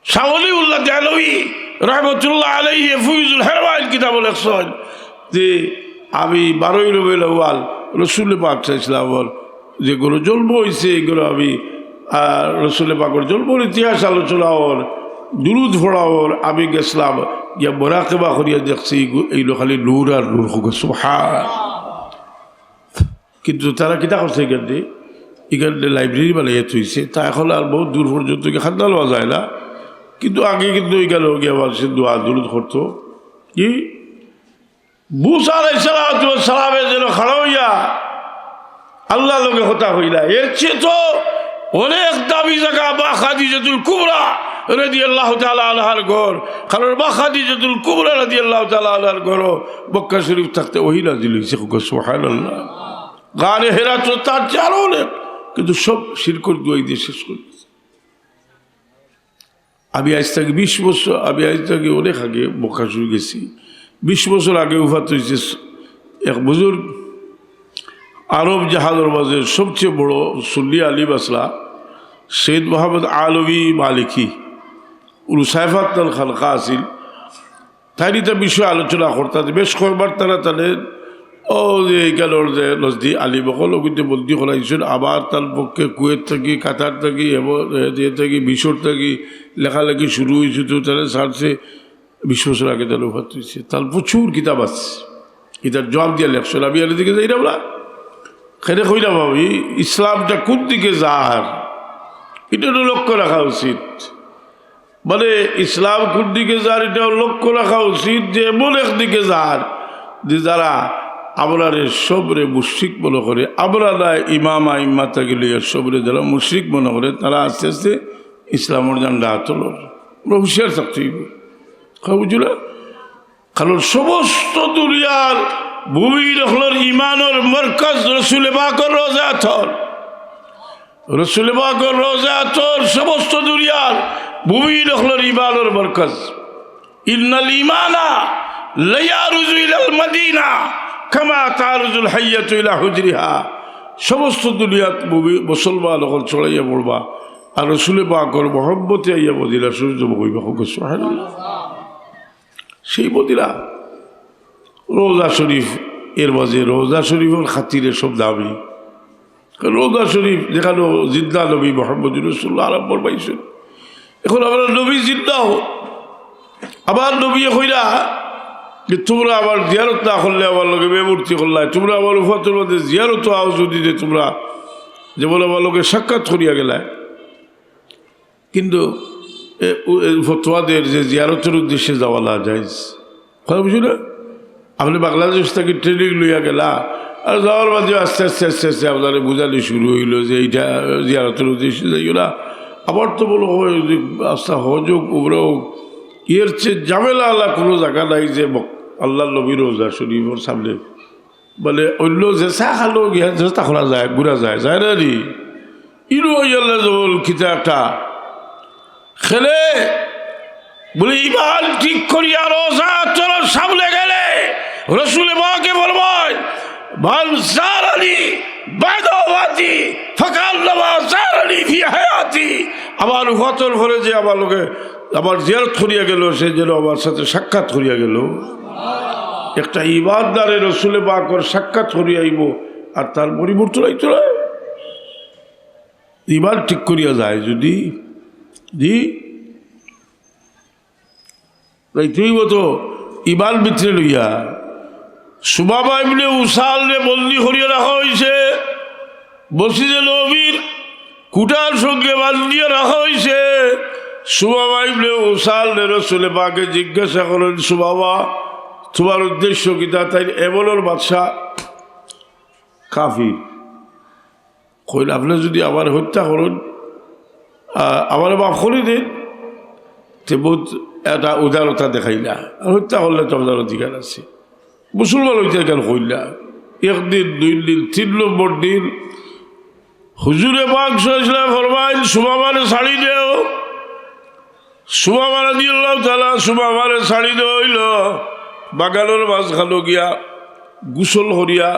শাহ ওলিউল্লাহ দেহলভী রহমতুল্লাহ আলাইহি ফুয়ুজুল হেরওয়াইল কিতাবে লেখছেন যে আমি 12ই রবিউল আউয়াল রসুল পাক চাইছিলাম যেগুলো জন্ম হয়েছে এগুলো আমি রসুল পাকের জন্মর ইতিহাস আলোচনা ওর দুরুদ ফোড়াওর আমি গেছিলাম ইয়া মোরাকেবা করিয়া দেখছি এইগুলো খালি নূর আর নূর হোক। সুবহান। কিন্তু তারা কিতা করছে এখানে লাইব্রেরি বানাইয়া থইছে, তা এখন আর বহুত দূর পর্যন্ত খাদ্য লওয়া যায় না। কিন্তু আগে কিন্তু এখানে গিয়ে সে দোয়া দুরুদ করতো। কি মুসা আলাইহিস সালামের যেন খাড়া হইয়া আল্লাহ লোকে হতা হইলা, এর চেয়ে তো অনেক দামি জায়গা মা খাদিজাতুল কুবরা রাদিয়াল্লাহু তাআলা আনহার ঘর। কারণ মা খাদিজাতুল কুবরা রাদিয়াল্লাহু তাআলা আনহার ঘর মক্কা শরীফ থাকতে ওহী নাযিল হইছে। সুবহানাল্লাহ। গানে হেরা তো তার চারও অনেক, কিন্তু সব শিরকর দুয়াই দিয়ে শেষ করে দিয়েছে। আমি আজ থেকে 20 বছর, আমি আজ থেকে অনেক আগে মক্কা শরীফ গেছি। 20 বছর আগে উফাত হয়েছে এক বুজুর্গ, আরব জাহাজের মাঝে সবচেয়ে বড় সুন্নি আলিম আসলা সৈয়দ মোহাম্মদ আলভী মালিকি উলুসাইফাত খালকা আসিল। তাই তা বিষয়ে আলোচনা করতে বেশ কয়েকবার তারা তাদের ও যে গেলর যে নজদি আলী বকল কিন্তু বন্দি করাইছেন। আবার তার পক্ষে কুয়েত থাকি, কাতার থাকি, থাকি মিশর থাকি লেখালেখি শুরু হয়েছে। তো তারা ছাড়ছে 20 বছর আগে তার উফাত হয়েছে। তার প্রচুর কিতাব আছে, এটার জবাব দিয়ে লেখছেন। আমি আলে দিকে যাই না বলা খেলে কইলা ভাবি ইসলামটা কোন দিকে যার এটা লক্ষ্য রাখা উচিত। মানে ইসলাম কোন দিকে যার এটাও লক্ষ্য রাখা উচিত যে এমন একদিকে যার যে যারা আমরারে সবরে মুশরিক মনে করে, আমরা না ইমামা ইম্মাতা গেলে সবরে যারা মুশরিক মনে করে তারা আস্তে আস্তে ইসলামের জান্ডা তোলর। আমরা হুঁশিয়ার থাকতে হইব। বুঝলা, কারণ সমস্ত দুনিয়ার ভূমির হল ইমানের মরকজ রসুল পাকের রোজা থর। রসুল পাকের রোজা থর সমস্ত দুনিয়ার ভূমির হল ইমানের মরকজ। ইন্নাল ইমানা লায়ারুজু ইলাল মদিনা কামা তারুজুল হাইয়াতু ইলা হুজরিহা। সমস্ত দুনিয়াত মুসলমান হল চড়াইয়া পড়বা আর রসুল পাকের মহব্বতে আইয়া মদিনা সূর্য বইবা। সুবহানাল্লাহ। সেই মদিনা রোজা শরীফ এর মাঝে রোজা শরীফের খাতিরে সব দামি। রোজা শরীফ যেখানে জিন্দা নবী মোহাম্মদ রাসূলুল্লাহ আরম্ভর পাইছেন। এখন আমরা নবী জিন্দাও, আবার নবী কইরা যে তোমরা আবার জিয়ারত না করলে আমার লোকে বেমূর্তি করলাই, তোমরা আমার উফাতের মধ্যে জিয়ারত আও যদি যে তোমরা যেমন আমার লোকে সাক্ষাৎ করিয়া গেলায়। কিন্তু ফতোয়াদের যে জিয়ারতের উদ্দেশ্যে যাওয়া না যায়। কথা বুঝি না, আপনি বাংলাদেশ থেকে ট্রেনিং লইয়া গেলা আর যাওয়ার মাঝে আস্তে আস্তে আস্তে আস্তে আপনার বোঝানো শুরু হইল যে এইটা জিয়ারতের উদ্দেশ্যে যাইও না। আবার তো বলো আস্থা হযোগ উবরোগ এর চেয়ে ঝামেলা আল্লাহ কোনো জায়গা নাই যে আল্লাহ নবীর রোজা শরীফের সামনে বলে অন্য যে চা খালো গিয়া চেষ্টা করা যায়, ঘুরা যায়, যায় না নি ইরো আল্লাহ জবল খিতা একটা খেলে বলে ইমান ঠিক করিয়া রোজা তোর সামনে গেলে রসুল মাকে বলবেন মান জারানি বাদাওয়াতি ফাকাল্লামা জারানি ফি হায়াতি। আমার উফাতের ফলে যে আমার লোকে আবার জিয়ারত করিয়া গেল সে যেন আমার সাথে সাক্ষাৎ করিয়া গেল। একটা ইমানদারে রসুল পাকের সাক্ষাৎ করিয়া আইব আর তার পরিবর্তন আইতো না। ইমান ঠিক করিয়া যায় যদি জি তুই তো ইমান ভিতরে লইয়া সুবাবা ইবনে উসাল রে বন্দি করিয়া রাখা হয়েছে মসজিদে নববীর কুটার সঙ্গে বান্ধিয়ে রাখা হয়েছে। সুবাবা ইবনে উসাল রাসূলে পাকে জিজ্ঞাসা করেন, সুবাবা তোমার উদ্দেশ্য কি? তাই এমনের বাদশা কাফির। কইল আপনি যদি আবার হত্যা করেন, আমার মাফ করে দেন, তে বহুত এটা উদারতা দেখাইলা। আর হত্যা করলে তো আপনার অধিকার আছে। মুসলমান হইতে কেন কইলা? একদিন, 2 দিন, 3 নম্বর দিন হুজুরে পাক সাল্লাল্লাহু ফরমাইল সুবাবারে ছাড়ি দেও। সুবাবা রাদিয়াল্লাহু তাআলা সুবাবারে ছাড়ি দেওয়া হইল। বাগানের মাঝখানো গিয়া গোসল করিয়া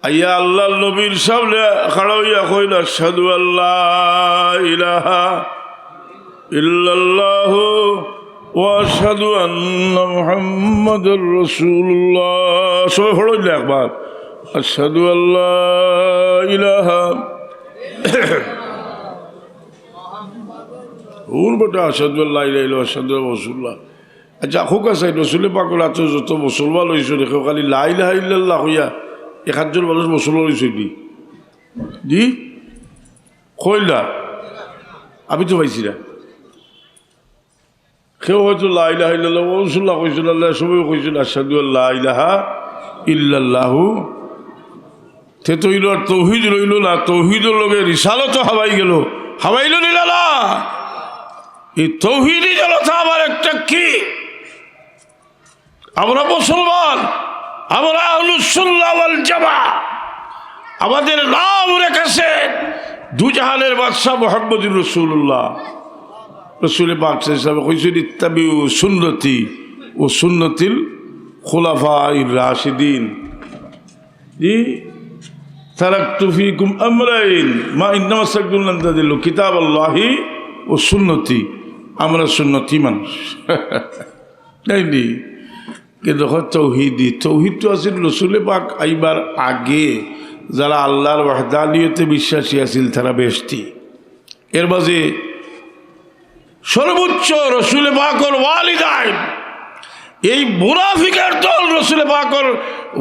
আইয়া আল্লাহর নবীর সামনে খাড়া হইয়া কইল, আশহাদু আল্লাহ ইলাহা ইল্লাল্লাহু ওয়া আশহাদু আন্না মুহাম্মাদুর রাসূলুল্লাহ। সবাই পড়ল একবার, আশহাদু আল্লাহ ইলাহা ওর বেটা আশহাদু আল্লাহ ইলাহা ইল্লাল্লাহ আশহাদু আন্না রাসূলুল্লাহ। আচ্ছা হোক আছে রসুলের পাকের আছে যত মুসলমান হয়েছে দেখো, খালি লা ইলাহা ইল্লাল্লাহ হইয়া 1 জন মানুষ মুসলমান হয়েছে নি? জি কইলা আমি তো পাইছি না। কেউ হয়তো লা ইলাহা ইল্লাল্লাহ রাসূলুল্লাহ কইছিল, আল্লাহ সবাই কইছিল আশহাদু আল্লা ইলাহা ইল্লাল্লাহু। তে তো হইল আর তৌহিদ রইল না। তৌহিদের লগে রিসালত হাবাই গেল, হাবাইল নিল না। এই তৌহিদি জনতা আবার একটা কি? আমরা মুসলমান, আমরা আহলুস সুন্নাহ ওয়াল জামাআহ। আমাদের নাম রেখেছে দুজাহানের বাদশাহ মুহাম্মদুর রাসূলুল্লাহ। রাসূল পাক সাল্লাল্লাহু আলাইহি ওয়াসাল্লাম কইছেন, ইত্তাবিউ সুন্নতি ও সুন্নতিল খুলাফায়ে রাশিদিন। জি তারাকতু ফীকুম আমরাইন মা ইন তামাসসাকতুম লান তাদিল্লু কিতাবাল্লাহি ও সুন্নতি। আমরা সুন্নতি মানুষ নাইনি, কিন্তু তৌহিদি। তৌহিদ তো আছিল রসুলে পাক আইবার আগে যারা আল্লাহর ওয়াহদানিয়তে বিশ্বাসী আছিল তারা বেহেশতি। এর মাঝে সর্বোচ্চ রসুলে পাকর ওয়ালিদাইন, এই মুনাফিকের দল রসুলে পাকর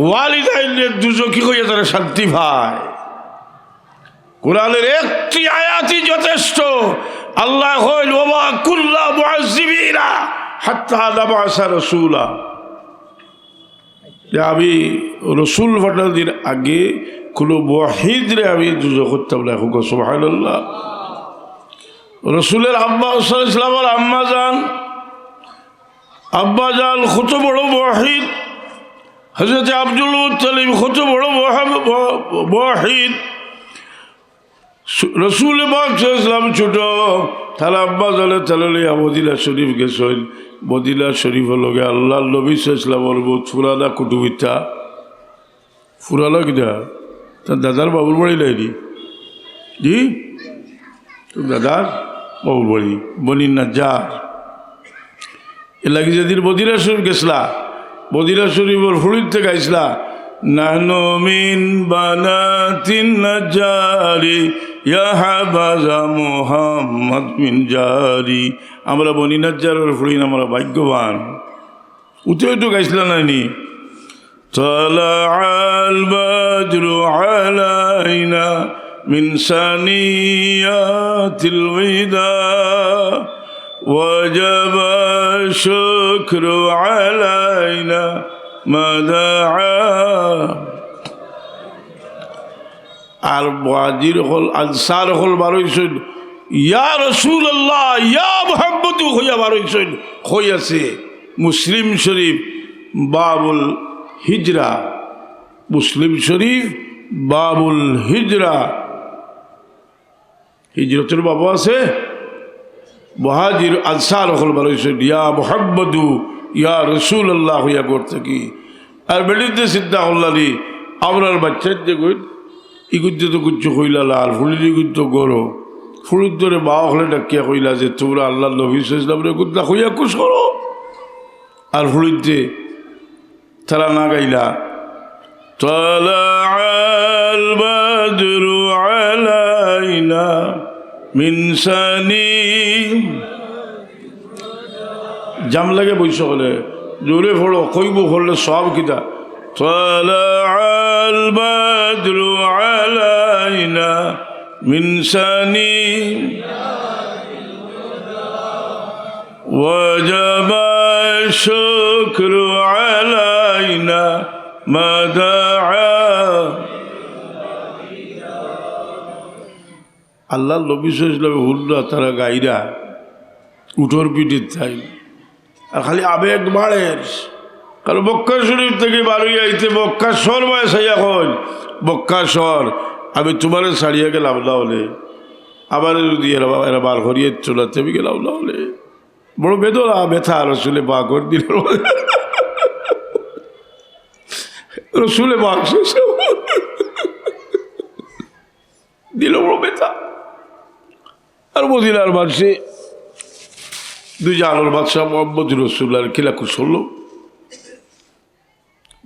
ওয়ালিদাইনের দুজকি হইয়া তারা শান্তি পায়। কোরআনের একটি আয়াতই যথেষ্ট। আল্লাহ কইল, ওয়া কুল্লা মুআযযিবিনা হাত্তা নাবআসা রাসূলা। আমি রসুল ফাটানোর আগে কোনো মুওয়াহিদরে আমি দুজক করতাম না। সুবহানাল্লাহ। রসুলের আব্বা সাল্লাল্লাহু আলাইহি ওয়াসাল্লামের আম্মা জান, আব্বা জান কত বড় মুওয়াহিদ। হযরত আব্দুল মুত্তালিব কত বড় মুওয়াহিদ। রসুল পাক সাল্লাল্লাহু আলাইহি ওয়াসাল্লাম ছোট, তারা আব্বা জানে তাহলে মদিনা শরীফ গেছেন। মদিনা শরীফের লগে আল্লাহ নবী সাল্লাল্লাহু আলাইহি ওয়াসাল্লামের বহুত পুরানা কুটুবিতা। পুরানা কিনা তার দাদার বাবুর বাড়ি লাইনি? জি দাদার বাবুর বাড়ি বনি নাজ্জার। এ লাগে যেদিন মদিনা শরীফ গেছলা, মদিনা শরীফের ফুড়ির থেকে আইসলা, নাহনু মিন বানাতিন নাজ্জারি ইয়া হাবাযা মুহাম্মদ মিন জারি। আমরা বনি নাজ্জারের ফুড়িন, আমরা ভাগ্যবান। উঠে একটু গাইছিলা নাইনি? তালাআল বাদরু আলাইনা মিন সানিয়াতিল ওয়াদা ওয়াজাবা শুকরু আলাইনা মাদাআ। আর মুহাজির হল আনসার হল বারইছেন, ইয়া রাসূলুল্লাহ ইয়া মুহাম্মদ হইয়া বারইছেন। হইয়াছে মুসলিম শরীফ বাবুল হিজরা। মুসলিম শরীফ বাবুল হিজরা। হিজরতের বাবু আছে। মুহাজির আনসার হল বারইছেন, ইয়া মুহাম্মদ ইয়া রাসূলুল্লাহ হইয়া করতে কি। আর বেড়িতে চিন্তা করলানি আপনার বাচ্চার যে কই ইগুদ্দে তো কুচ্ছু কইলা লাল ফুলির ইগুদ্দ গরো ফুলির ধরে বা হলে ডাকিয়া কইলা যে তোমরা আল্লাহ নবী সাল্লাল্লাহু আলাইহি ওয়াসাল্লাম কইয়া খুশ করো। আর ফুলিতে তারা না গাইলা, তালাআল বাদরু আলাইনা মিন সানি। জাম লাগে বইস হলে জোরে ফলো কইব হলে সব কিতা طلع البدر علينا من ثنيات وجب الشكر علينا ما دعا আল্লাহ নবী সাল্লাল্লাহু হুল্লা তারা গাইরা উঠোর পিঠে চাই আর খালি আবেগ বাড়ের কারণ বক্কা শরীফ থেকে বাড়িয়ে আইতে বক্কা স্বর মায় সাইয়া কল বক্কা স্বর আমি তোমারে ছাড়িয়ে গেলাম না হলে আবার যদি এরা বার করিয়ে চলাতে আমি গেলাম না হলে বড় বেদনা ব্যথা রসুলে বাকর দিল রসুলে বাক দিল বড় ব্যথা আর মদিনার মানুষে দুই জানোর বাদশাহ মোহাম্মদ রসুল্লাহর খেলা কুশল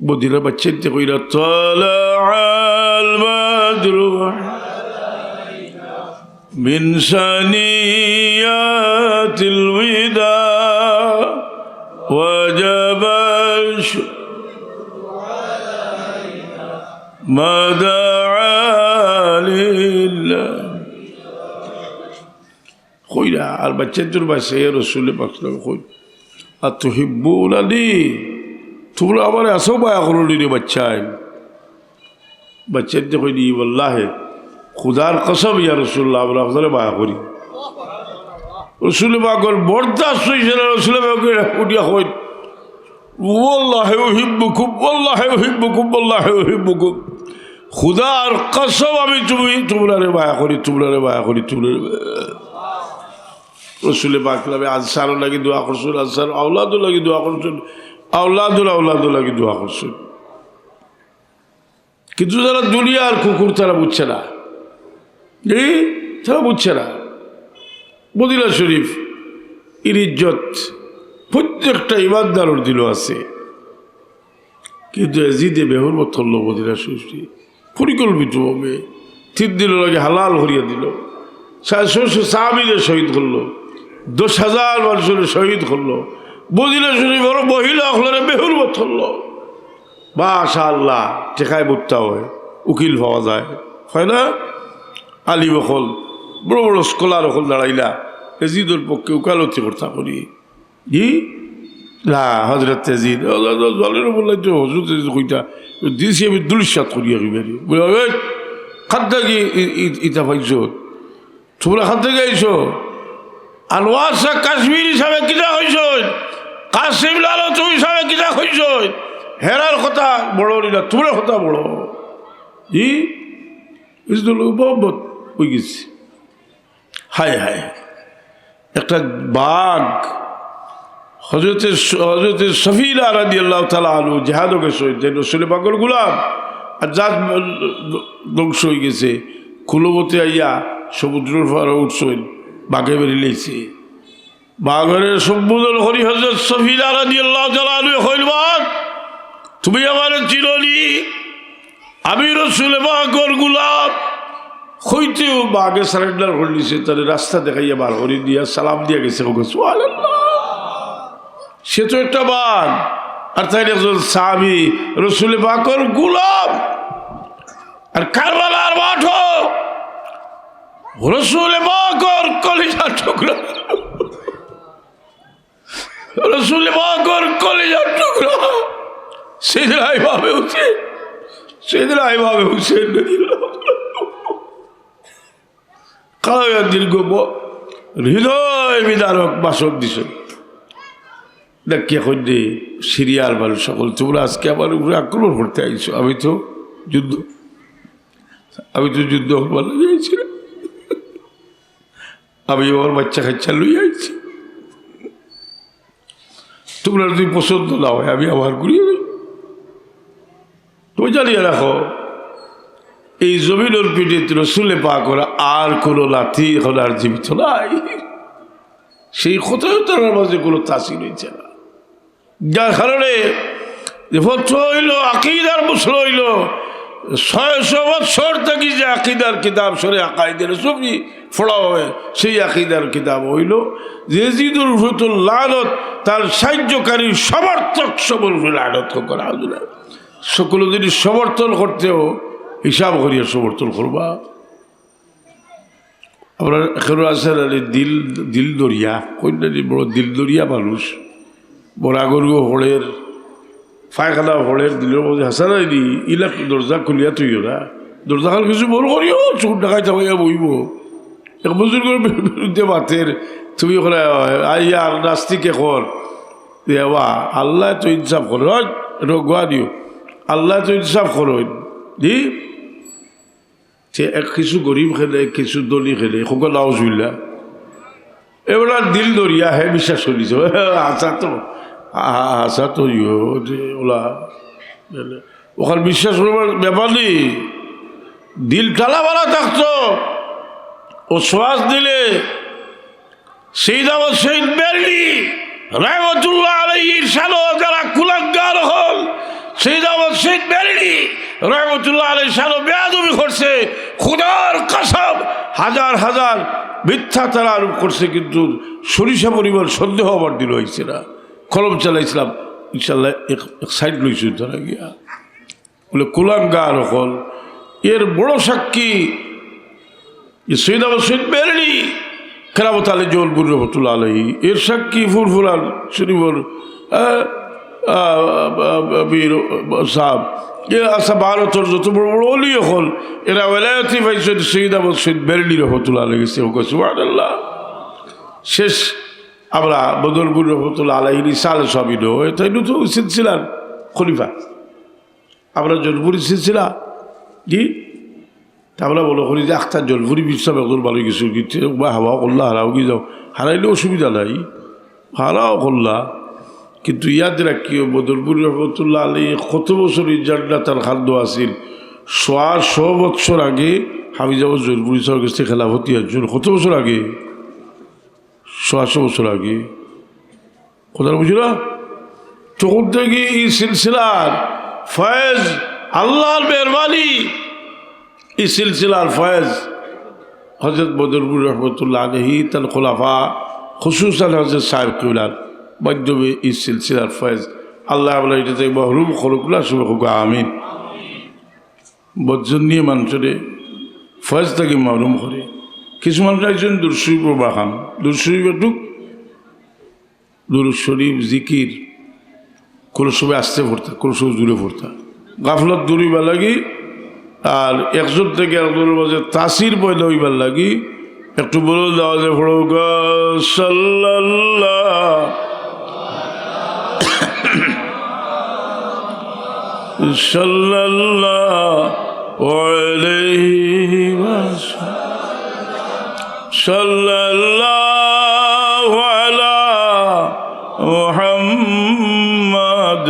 মদিনার বাচ্চাতে কইরা তালাআল বাদরু মিন সানিয়াতিল ওয়াদা ওয়াজাবা মা দাআ লিল্লাহ কইরা আর বাচ্চাদের বাসে রসুলে পাকলাম কই আর তো হিব্বুল আলী তোমরা আমার আসো বায়া করো রে বাচ্চাই বাচ্চাদের কই দি বল্লাহে খুদার কসম ইয়া রসুল্লাহ আমরা আপনারা বায়া করি রসুলে বাকর বরদাস্ত হইছে না রসুলে বাকর উঠিয়া কই ওয়াল্লাহি উহিব্বুকুম ওয়াল্লাহি উহিব্বুকুম ওয়াল্লাহি উহিব্বুকুম খুদার কসম আমি তোমরা রে বায়া করি তোমরা রে বায়া করি তোমরা রসুলে বাকলামে আনসারও লাগি দোয়া করছেন আনসার আওলাদও লাগি দোয়া করছেন আওলাদও লাগি দোয়া করছেন কিন্তু যারা দুনিয়ার কুকুর তারা বুঝছে না তারা বুঝছে না মদিনা শরীফ এর ইজ্জত প্রত্যেকটা ইমানদারের দিল আছে কিন্তু এজিদে বেহর মতল মদিনা শরীফ পরিকল্পিতভাবে 3 দিনের আগে হালাল করিয়া দিল 600 সাহাবীরে শহীদ করলো 10,000 মানুষের শহীদ করলো মদিনা শরীফ বড় মহিলা হলে বেহুর মতল মাশাআল্লাহ টেকায় বুঝতে হয় উকিল পাওয়া যায় হয় না আলী বখল বড় বড় স্কলার হল দাঁড়াইলা এজিদের পক্ষে উকালতি করতা করি জি না হজরত এজিদ জলের বললাই তো হজরত এজিদ কইটা দিয়েছি আমি দুলিশাত করিয়া বেরি বলে খান থেকে ইটা পাইছ তোমরা খান থেকে আইছো আনোয়ার শাহ কাশ্মীর হিসাবে কিনা হয়েছ কাশ্মীর লাল হিসাবে কিনা হয়েছ হেরার কথা বড় না তোমরা কথা বড় জি মোহাম্মদ হয়ে গেছি হায় হায় একটা বাঘ হজরত সফিলা রাদিয়াল্লাহু তাআলা আনহু জিহাদও গেছে যে রসুল পাকের গোলাম আর যা ধ্বংস হয়ে গেছে কুলবতে আইয়া সমুদ্রের পাড়ে উঠছেন বাঘে বেরিয়ে লেছে বাঘের সম্বোধন হরি হজরত সফিলা রাদিয়াল্লাহু তাআলা আনহু হইল বাঘ তুমি আমার চিরনি আমি রসুল পাকের গোলাম হইতেও বাঘে সারেন্ডার করে নিছে তার রাস্তা দেখাইয়া বার হরি দিয়া সালাম দিয়া গেছে সুবহানাল্লাহ সে তো একটা বাঘ আর তাই একজন সাহাবী রসুল পাকের গোলাম আর কারবালার মাঠ রসুল পাকের কলিজার টুকরা রসুল পাকের কলিজার টুকরা সেদিন আইভাবে হুসেন কায়া দীর্ঘ হৃদয় বিদারক বাসক দিছে দেখিয়া কই সিরিয়ার মানুষ সকল তোমরা আজকে আমার উপরে আক্রমণ করতে আইছো আমি তো যুদ্ধ করবার লাগিয়েছি আমি আমার বাচ্চা কাচ্চা লই আইছি তোমরা যদি পছন্দ না হয় আমি আমার ঘুরিয়ে যাই তুমি জানিয়ে রাখো এই জমিনের পিঠে রসুলে পাক করা আর কোনো লাথি এখন আর জীবিত নাই সেই কথাও তার মাঝে কোনো তাসির হয়েছে না যার কারণে হইল আকিদার মুসল হইল 600 বছর থেকে যে আকিদার কিতাব সরে আকাইদের সবই ফোড়া হয় সেই আকিদার কিতাব হইল যেজিদুর রহমতুল লানত তার সাহায্যকারী সমর্থক সবল লানত করা হবে না সকল জিনিস সমর্থন করতেও হিসাব করিয়া সমর্থন করবা। আমরা এখনো আছে দিল দিল দরিয়া কন্যাটি বড় দিল দরিয়া মানুষ, বড় গরু হলের ফায়খানা হলের দিলের মধ্যে হাসানাই দি ইলা দরজা খুলিয়া তুইও না, দরজা খাল কিছু বড় করিও চোখ ডাকাই থাকাইয়া বইব এক বুজুর্গের বিরুদ্ধে মাতের তুমি ওখানে আইয়া নাস্তিকে কর দেওয়া আল্লাহ তো ইনসাফ করো গোয়া দিও আল্লাহ তো ইনসাফ করো দি সে এক কিছু গরিব খেলে কিছু দলি খেলে সকল নাউজুবিল্লা এবার দিল দরিয়া হে বিশ্বাস করিছ আসা তো ওলা ওখানে বিশ্বাস করবার ব্যাপার নেই। দিল টালা বালা থাকতো ও শ্বাস দিলে সেই দামত শহীদ বেরলি রহমতুল্লাহ আলাইহির শানো যারা কুলাঙ্গার হল, সেই দামত শহীদ বেরলি রহমতুল্লাহ আলাইহির শানো বেয়াদবি করছে, খুদার কসম হাজার হাজার মিথ্যা তারা আরোপ করছে, কিন্তু সরিষা পরিবার সন্দেহ আবার দিল হয়েছে না। কলম চালাইছিলাম ইনশাল্লাহ এক সাইড লইছি তারা গিয়া বলে কুলাঙ্গার হল। এর বড় সাক্ষী সৈয়দ আবু সৈয়দ বেরলি কেরামত আলী জৌলপুর রহমতুল্লাহ আলাইহি, এর সাক্ষী ফুরফুরান শরীফর বীর সাহেব, এ আসা ভারতের যত বড় বড় অলি হল এরা ওয়ালায়াতি পাইছেন সৈয়দ আবু সৈয়দ বেরলি রহমতুল্লাহ আলাইহি সুবহানাল্লাহ। শেষ আমরা বদরপুর রহমতুল্লাহ আলাইহির ইসাল সবিন তাই তো সিলসিলার খলিফা, আমরা জলপুরি সিলসিলা জি আমরা বলো করি যে আখতার জলপুরি বিশ্বাস একদম ভালো কিছু কিনছে বা হাওয়া করলা হারাও কি যাও, হারাইলে অসুবিধা নাই হারাও করলা, কিন্তু ইয়াদ রাখিও বদরপুর রহমতুল্লাহ আলী কত বছর ইজারটা তার খাদ্য আসিল 100 বছর আগে হামিজাবাদ জলপুরি সাহেবের কাছে খেলাফতি একজন কত বছর আগে 100 বছর আগে কথা বুঝলা। তখন থেকে এই সিলসিলার ফয়েজ আল্লাহর মেহরবানি, এই সিলসিলার ফয়েজ হজরত বদরপুর রহমতুল্লাহ আলাইহি তার খোলাফা খুসুসান হজরত সাহেব কিবলার মাধ্যমে এই সিলসিলার ফয়েজ আল্লাহ বলে এটাতে মহরুম খরকুল্লা শুভ আমিন। বজ্জন নিয়ে মানুষের ফয়েজ থেকে মহরুম করে। কিছু মানুষ একজন দুরশরীফ বাখান দুরশরীফ একটু দুরশরীফ জিকির কোনো সময় আসতে পড়তা কোনো সময় দূরে পড়তা গাফলত দূরিবার লাগি, আর একজন থেকে একজনের মাঝে তাসির পয়দা হইবার লাগি একটু বলে দেওয়া যায় পড়ো সাল্লাল্লাহ সাল্লাল্লাহু আলাইহি সাল্লাল্লাহু আলা মুহাম্মাদ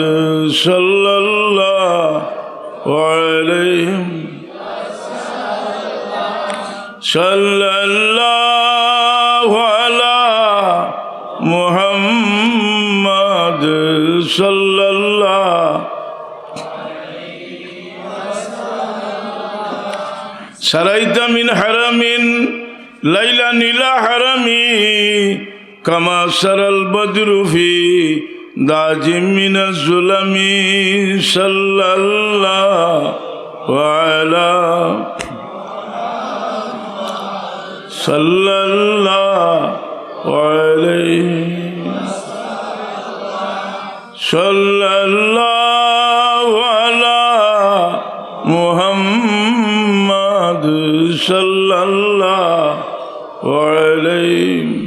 সাল্লাল্লাহু আলাইহি সাল্লাল্লাহু আলা মুহাম্মাদ সাল্লাল্লাহু সারাইতা মিন হারামিন লাইলা নীলা হারামি কামা সারাল বদরু ফি দাজিম মিনাজ জুলামি সাল্লাল্লাহু আলা সাল্লাল্লাহু আলাইহি সাল্লাল্লাহু আলা মুহাম্মাদ সাল্লাল্লাহু আলাইহি।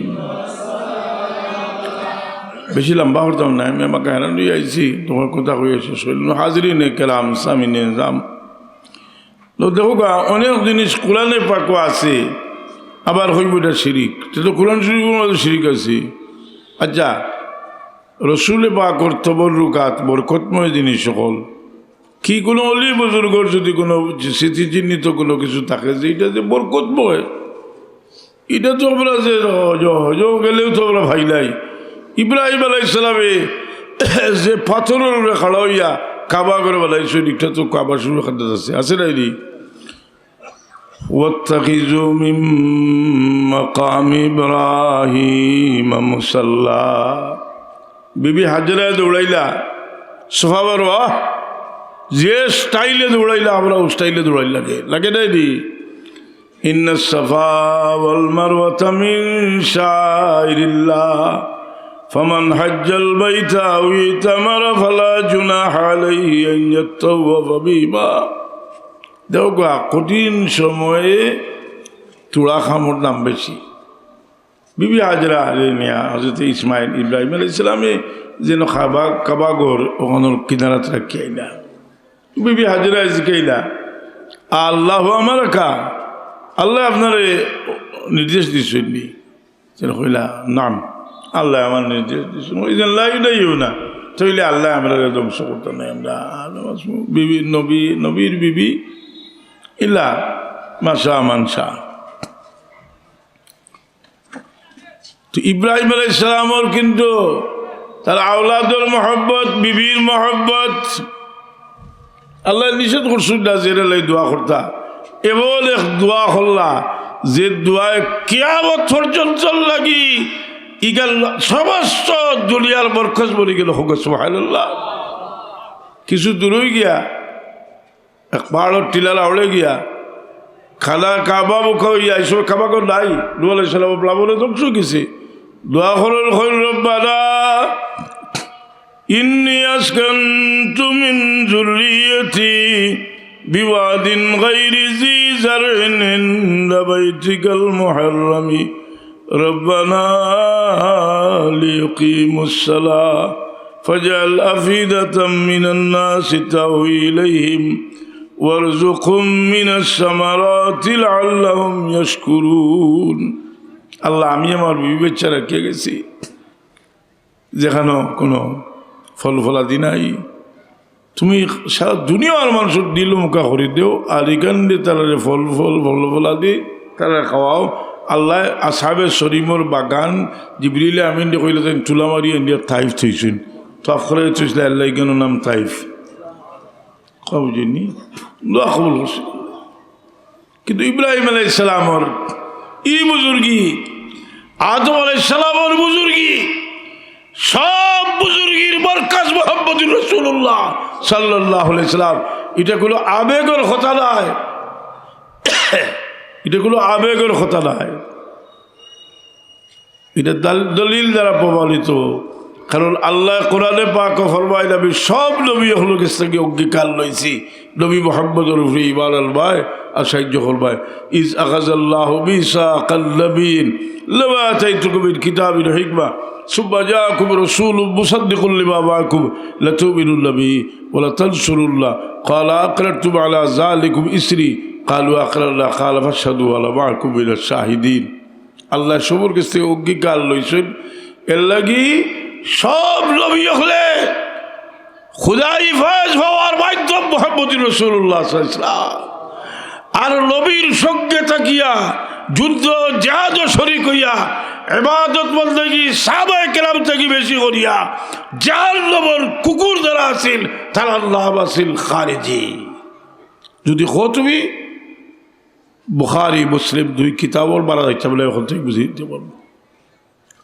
বেশি লম্বা করতাম না, আমি আমাকে হেরান দিয়ে আইছি তোমার কথা হয়ে শেষ হইল হাজিরি নে কেলাম সামিনে জাম। তো দেখো অনেক জিনিস কোরআনে পাকও আছে, আবার হইব এটা শিরিক, তো কোরআন শরীফের মধ্যে শিরিক আছে। আচ্ছা রসুলে পাকর তবরুকাত বরকতময় জিনিস সকল কি কোনো অলি বুজুর্গর যদি কোনো স্মৃতিচিহ্নিত কোনো কিছু থাকে যে এটা যে বরকতময়, এটা তো আমরা যে গেলেও তো আমরা ভাই নাই। ইব্রাহিম আলাইহিসসালামে যে পাথরের খাড়া হইয়া কাবা করে বানাইছে এটা তো কাবা শুরু খাদ্য আছে নাই নি। واتخذوا من مقام إبراهيم مصلى বিবি হাজরা দৌড়াইলা সোফা বারোয়া যে স্টাইলে দৌড়াইলে আমরা ও স্টাইলে দৌড়াই লাগে লাগে নাই দি ইন্নাস সাফা ওয়াল মারওয়াতা মিন শাইরিল্লাহ ফামান হাজ্জাল বাইতা আও ইতামারা ফালা জুনাহা আলাইহি আন ইয়াতাওয়াফা বিহিমা। দেখো কঠিন সময়ে তুলা খামর দাম বেশি। বিবি হাজরা নিয়া হজরত ইসমাইল ইব্রাহিম আলাইহিস সালামে যেন কাবাগর ওখানোর কিনারাত রাখিয়াই না। বিবি হাজরা জিকাইলা আল্লাহ আমার কা আল্লাহ আপনার নির্দেশ দিচ্ছেন নি? যেন কইলা নাম আল্লাহ আমার নির্দেশ দিচ্ছেন। ওই যেন লাইও না তৈলে আল্লাহ আমরা ধ্বংস করতে নাই। আমরা বিবি নবীর বিবি ইলা মাসা মানসা। তো ইব্রাহিম আলাইহিস সালামর কিন্তু তার আওলাদর মহব্বত বিবির মহব্বত আল্লাহ নিষেধ করছুন না যেটা লাই দোয়া করতা। এমন এক দোয়া করলা যে দোয়ায় কিয়ামত পর্যন্ত লাগি ইগাল সমস্ত দুনিয়ার বরকত বলি গেল হোক সুবহানাল্লাহ। কিছু দূরই গিয়া এক পাহাড়ের টিলার আউড়ে গিয়া খানা কাবা মুখা হইয়া এইসব কাবা কর নাই নূহ আলাইহিস সালাম প্লাবনে ধ্বংস গেছে। দোয়া করল হইল রব্বানা ইন্নী আসকানতু মিন যুররিয়্যতি বিওয়াদিন গায়রি যী যারইন ইনদা বাইতিকাল মুহাররামি রব্বানা লিয়ুকিমুস সালাহ ফাজআল আফিদাতাম মিনান নাসি তাহওয়ি ইলাইহিম ওয়ারযুকহুম মিনাস সামারাতি লাআল্লাহুম ইয়াশকুরুন। আল্লাহ আমি আমার বিবি বাচ্চা রেখে গেছি যেখানে কোনো ফল ফলাদি নাই, তুমি সারা দুনিয়ার মানুষের দিল মুখা করে দেও আর এখান দিয়ে তারা ফল ফলাদি তারা খাওয়াও। আল্লাহ আসাবে শরীমর বাগান জিবরিলে আমিন দিয়ে কইলে তুলা মারি ইন্ডিয়ার তাইফ থইছেন তফ করে থইছিল আল্লাহ কেন নাম তাইফ বুঝিনি দোয়া কবুল করছে। কিন্তু ইব্রাহিম আলাইহিস সালামর ই বুজুর্গি আদম আলাইহিস সালামর বুজুর্গি সব বুজুর্গির মারকাজ মুহাম্মদুর রাসূলুল্লাহ সাল্লাল্লাহু আলাইহি সাল্লাম। এটা কোনো আবেগের কথা নয়, এটা কোনো আবেগের কথা নয়, এটা দলিল দ্বারা প্রমাণিত। কারণ আল্লাহ কোরআনে পাক ফরমায় নবী সব নবী হলো কাছে অঙ্গীকার লইছি নবী মুহাম্মদুর উপরে ঈমান আনবায় আর সাহায্য করবায়। ইজ আখাযাল্লাহু মিসাকান নাবিয়্যিন লামা আতাইতুকুম মিন কিতাবিন ওয়া হিকমা সুম্মা জাআকুম রাসূলুম মুসাদ্দিকুন লিমা মা'াকুম লাতু'মিনুন্না বিহি ওয়া লাতানসুরুল্লাহ ক্বালা আকরারতুম আলা যালিকুম ইসরি ক্বালু আকরারনা ক্বালা ফাশহাদু ওয়া আনা মা'াকুম মিনাশ শাহিদিন। আল্লাহ সবর কাছে অঙ্গীকার লইছেন এর লাগি সব নবী হলে খুদাই ফাজ হওয়ার মাধ্যম মুহাম্মদুর রাসূলুল্লাহ সাল্লাল্লাহু আলাইহি ওয়াসাল্লাম। আর নবীর সঙ্গে থাকিয়া যুদ্ধ জিহাদ শরীক হইয়া ইবাদত বন্দেগী সাহাবায়ে কেরাম থেকে বেশি করিয়া জাহান্নামের কুকুর যারা আছেন তারা নাম আছেন খারিজি। যদি কো তুমি বুখারী মুসলিম দুই কিতাবর বারা যাচ্ছে বলে এখন থেকে বুঝিয়ে দিতে পারবো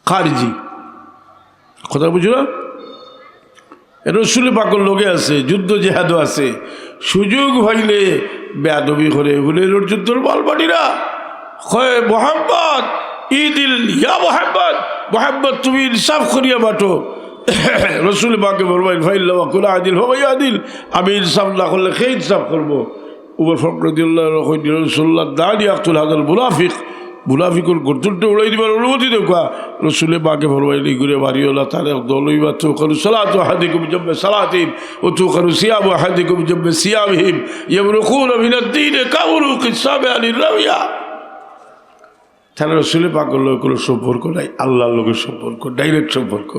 খারিজি কথা বুঝো না। রসুল পাকর লোকে আছে যুদ্ধ জেহাদও আছে সুযোগ হইলে বেয়াদবি করে বলে যুদ্ধর বালবাটিরা কয় মোহাম্মদ ঈদিল ইয়া মোহাম্মদ মোহাম্মদ তুমি ইনসাফ করিয়া বাটো। রসুল পাকে বলবেন ফাইল্লা ওয়াকুল আদিল হবাই আদিল আমি ইনসাফ না করলে খেয়ে ইনসাফ করবো। উমর ফখরুদ্দিল্লাহ রসুল্লাহ দাঁড়ি আক্তুল হাজার মুনাফিক মুনাফিকুর গর্তুলটা উড়াই দিবার অনুমতি দেখা রসুলে বাকে ফরমাইলি ঘুরে বাড়িওয়ালা তাহলে দলইবা তো করু সালাত হাদিকুম জব্বে সালাতিন ও তো করু সিয়াম হাদিকুম জব্বে সিয়ামহিম ইয়ামরুকুন মিনাদ-দীন কাবরুক ইসাবে আলী রাবিয়া। তাহলে রসুলে পাকের লোক কোনো সম্পর্ক নাই, আল্লাহর লোকের সম্পর্ক ডাইরেক্ট সম্পর্ক।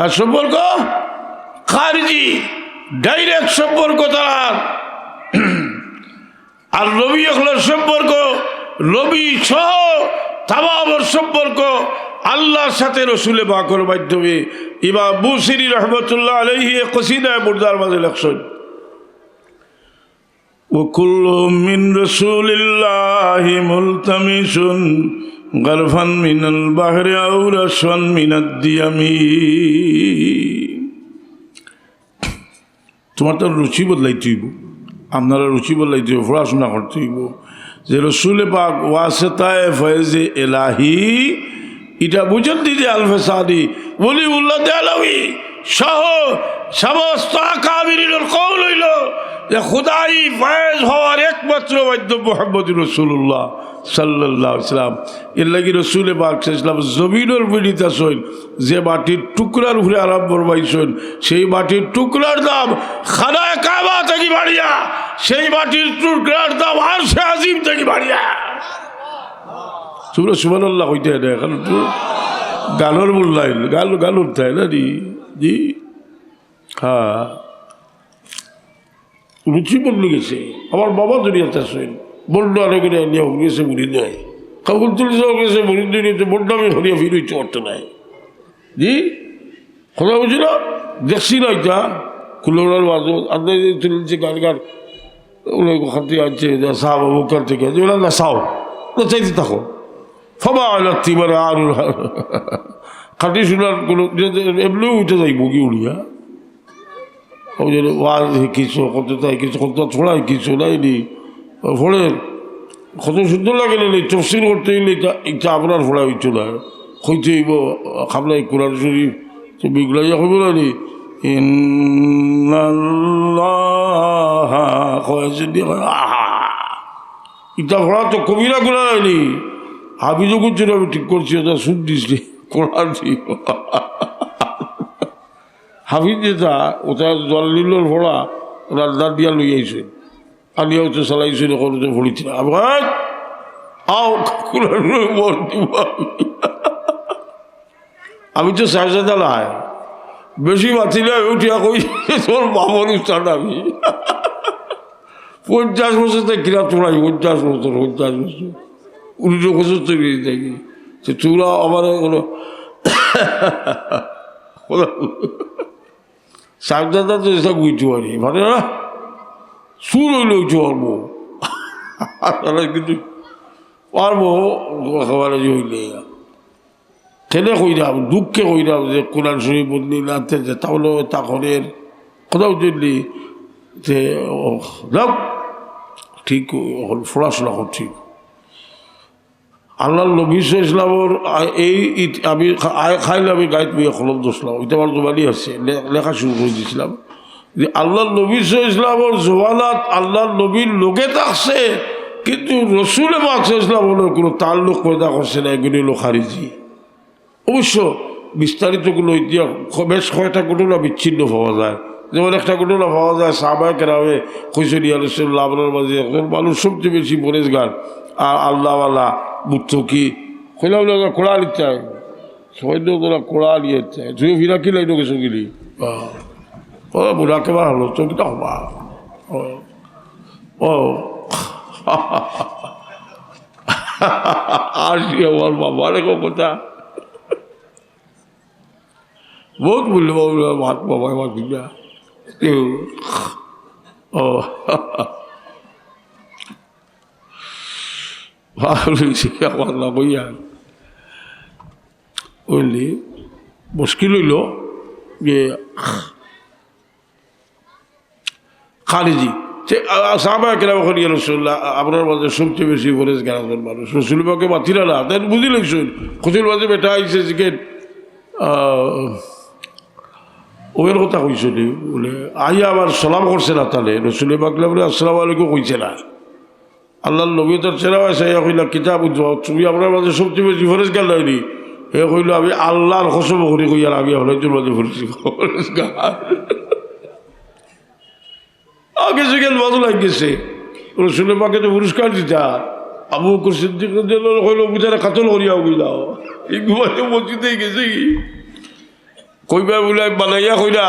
আর সম্পর্ক খারিজি ডাইরেক্ট সম্পর্ক তার। আর নবী হলের সম্পর্ক নবী সহ তামামের সম্পর্ক আল্লাহর সাথে রসুলে পাকের মাধ্যমে। ইমাম বুসিরি রহমতুল্লাহ আলাইহি কসিদায়ে মুর্দার মাঝে লেখছেন ওয়াকুল্লু মিন রাসূলিল্লাহি মুলতামিসুন গারফান মিনাল বাহরি আও রাশওয়ান মিনাদ দিয়ামি। তোমার তো রুচি বদলাইতে হইব, আপনারা রুচি বদলাইতে হইব, পড়াশোনা করতে হইব। যে রসুল পাক ওয়াসেতায় ফয়েজে এলাহি এটা বুঝেন দিদি আলফে সাদি বলি উল্লাহ দেলাবি সহ সমস্ত আকাবিরিনের কওল হইল যে খুদাই ফয়েজ হওয়ার একমাত্র বাধ্য মুহাম্মদ রাসূলুল্লাহ সাল্লাল্লাহু আলাইহি ওয়াসাল্লাম। এর লাগি রসুল পাক সাল্লাল্লাহু আলাইহি ওয়াসাল্লাম জমিনের বিড়িতে আসেন, যে মাটির টুকরার উপরে আরাম বরবাইছেন, সেই মাটির টুকরার দাম খানায়ে কাবা থেকে বাড়িয়া, সেই মাটির টুকরার দাম আরশে আজিম থেকে বাড়িয়া। তোমরা সুবহানাল্লাহ কইতে না, কারণ তো গালোর মূল্যায়ন গালোর তাই না জি। হ্যাঁ, রুচি বদলে গেছে। আমার বাবা দুনিয়াতে আসেন, বড্ড আরেক নিয়ে গেছে মুড়ি নেয়, কাকুল তুলে গেছে মুড়ি নিয়ে বড্ড আমি হরিয়া ফিরে হইতে পারতো নাই জি। কথা বলছি না, দেখছি না এটা কুলোড়ার বাজো আপনার তুলছে গান গান ওগুলো খাতে আছে সাহ বুকার থেকে ওরা না সাও চাইতে থাকো ফবা লাগতি মানে আর খাটি শোনার কোনো এমনিও উঠে যাই বগি উড়িয়া ওই জন্য ওয়াজ কিছু কত তাই কিছু কত ছোড়াই কিছু নাইনি ফোড়ের কত সুন্দর লাগে না তফসিল করতে গেলে এটা আপনার ফোড়া হইতো না হইতে হইব খাবলাই কোরআন শরীফ তো বিগলাই হইব না নি ইটা ফোড়া তো কবিরা গোলা নাইনি হাবিজও করছিল আমি ঠিক করছি ওটা শুন দিসনি কোরআন হাফিজ যেটা ওটা জল নিলোর ফোড়া রান্নার দিয়া লই আইছে আনিয়াও তো চালাইছিল করতে ভরিছিল আবার আও আমি তো সাজা লাই বেশি বাতিলে উঠিয়া কই তোর বাবার উস্তাদ আমি 50 বছর থেকে কিরা তোলাই 50 বছর 19 বছর তৈরি দেখি যে তোরা আমার কোনো সাজদাদা তো এসব বুঝতে পারি মানে না সুর হইলে উঠতে পারবো কিন্তু পারবো খাবারে হইলে ঠেলে কইরাম দুঃখে কইরাম যে কোরআন শরীফ বদলি না যে তাহলে তখনের কোথাও যদি যে ঠিক পড়াশোনা করছি আল্লাহ নবী ইসলামর এই আমি খাইলে আমি গাইত বইয়ে কলম দোষলাম ওইটা আমার জোবানি আছে লেখা শুরু করে দিয়েছিলাম যে আল্লাহ নবী ইসলামর জোবানাত আল্লাহ নবীর লোকে থাকছে কিন্তু রসুলে মাকসে ইসলামের কোনো তাল্লুক পয়দা করছে না, এগুলি হলো খারিজি। অবশ্য বিস্তারিতগুলো ইতিহাস বেশ কয়েকটা ঘটনা বিচ্ছিন্ন পাওয়া যায়, যেমন একটা ঘটনা পাওয়া যায় সাহাবায়ে কেরামে কইসেন ইয়া রাসূলুল্লাহ আপনার মাঝে এখন মানুষ সবচেয়ে বেশি পরেজগার আর আল্লাহওয়ালা বুদ্ধ কি কইলাম কোড়া নিতে চায় সবাই তোরা কোড়া নিয়ে চায় তুই ফিরা কি লাইন গেছো গিলি ও বুড়া কেবার হলো তো কিটা হবা ও আর আমার বাবা রে কথা বহুত বললো ভাত বাবা আমার দিদা ও ভালো আমার না বইয়া বুঝলি মুশকিল হইল যে খারিজি সাহাবায়ে কেরাম ইয়া রাসূলুল্লাহ আপনার মাঝে সবচেয়ে বেশি পরেজগার মানুষ রসুলবাকে মাতিরা না তাই বুঝি লাগছেন খুশির মাঝে বেটা আইসে চিকেন ওয়ের কথা কইছিল বলে আইয়া আবার সালাম করছে না তাহলে রসুল পাকলে বলে আসসালামু আলাইকুম কইছে না আল্লাহ নবী তোর ছেড়া আছে কইলা কিতাব তুমি আপনার মাঝে সবচেয়ে বেশি পরেজগার লাইনি এ কইল আমি আল্লাহর কসম করি কই আর আমি আপনার মাঝে পরেজগার আগে সেখানে ভালো লাগছে রসুল পাকে তো পুরস্কার দিতা আবু বকর সিদ্দিক কইল বুঝারে কাতল করিয়া কইলাও এই ঘুমাতে মসজিদেই গেছে কি কইবা বলে বানাইয়া কইলা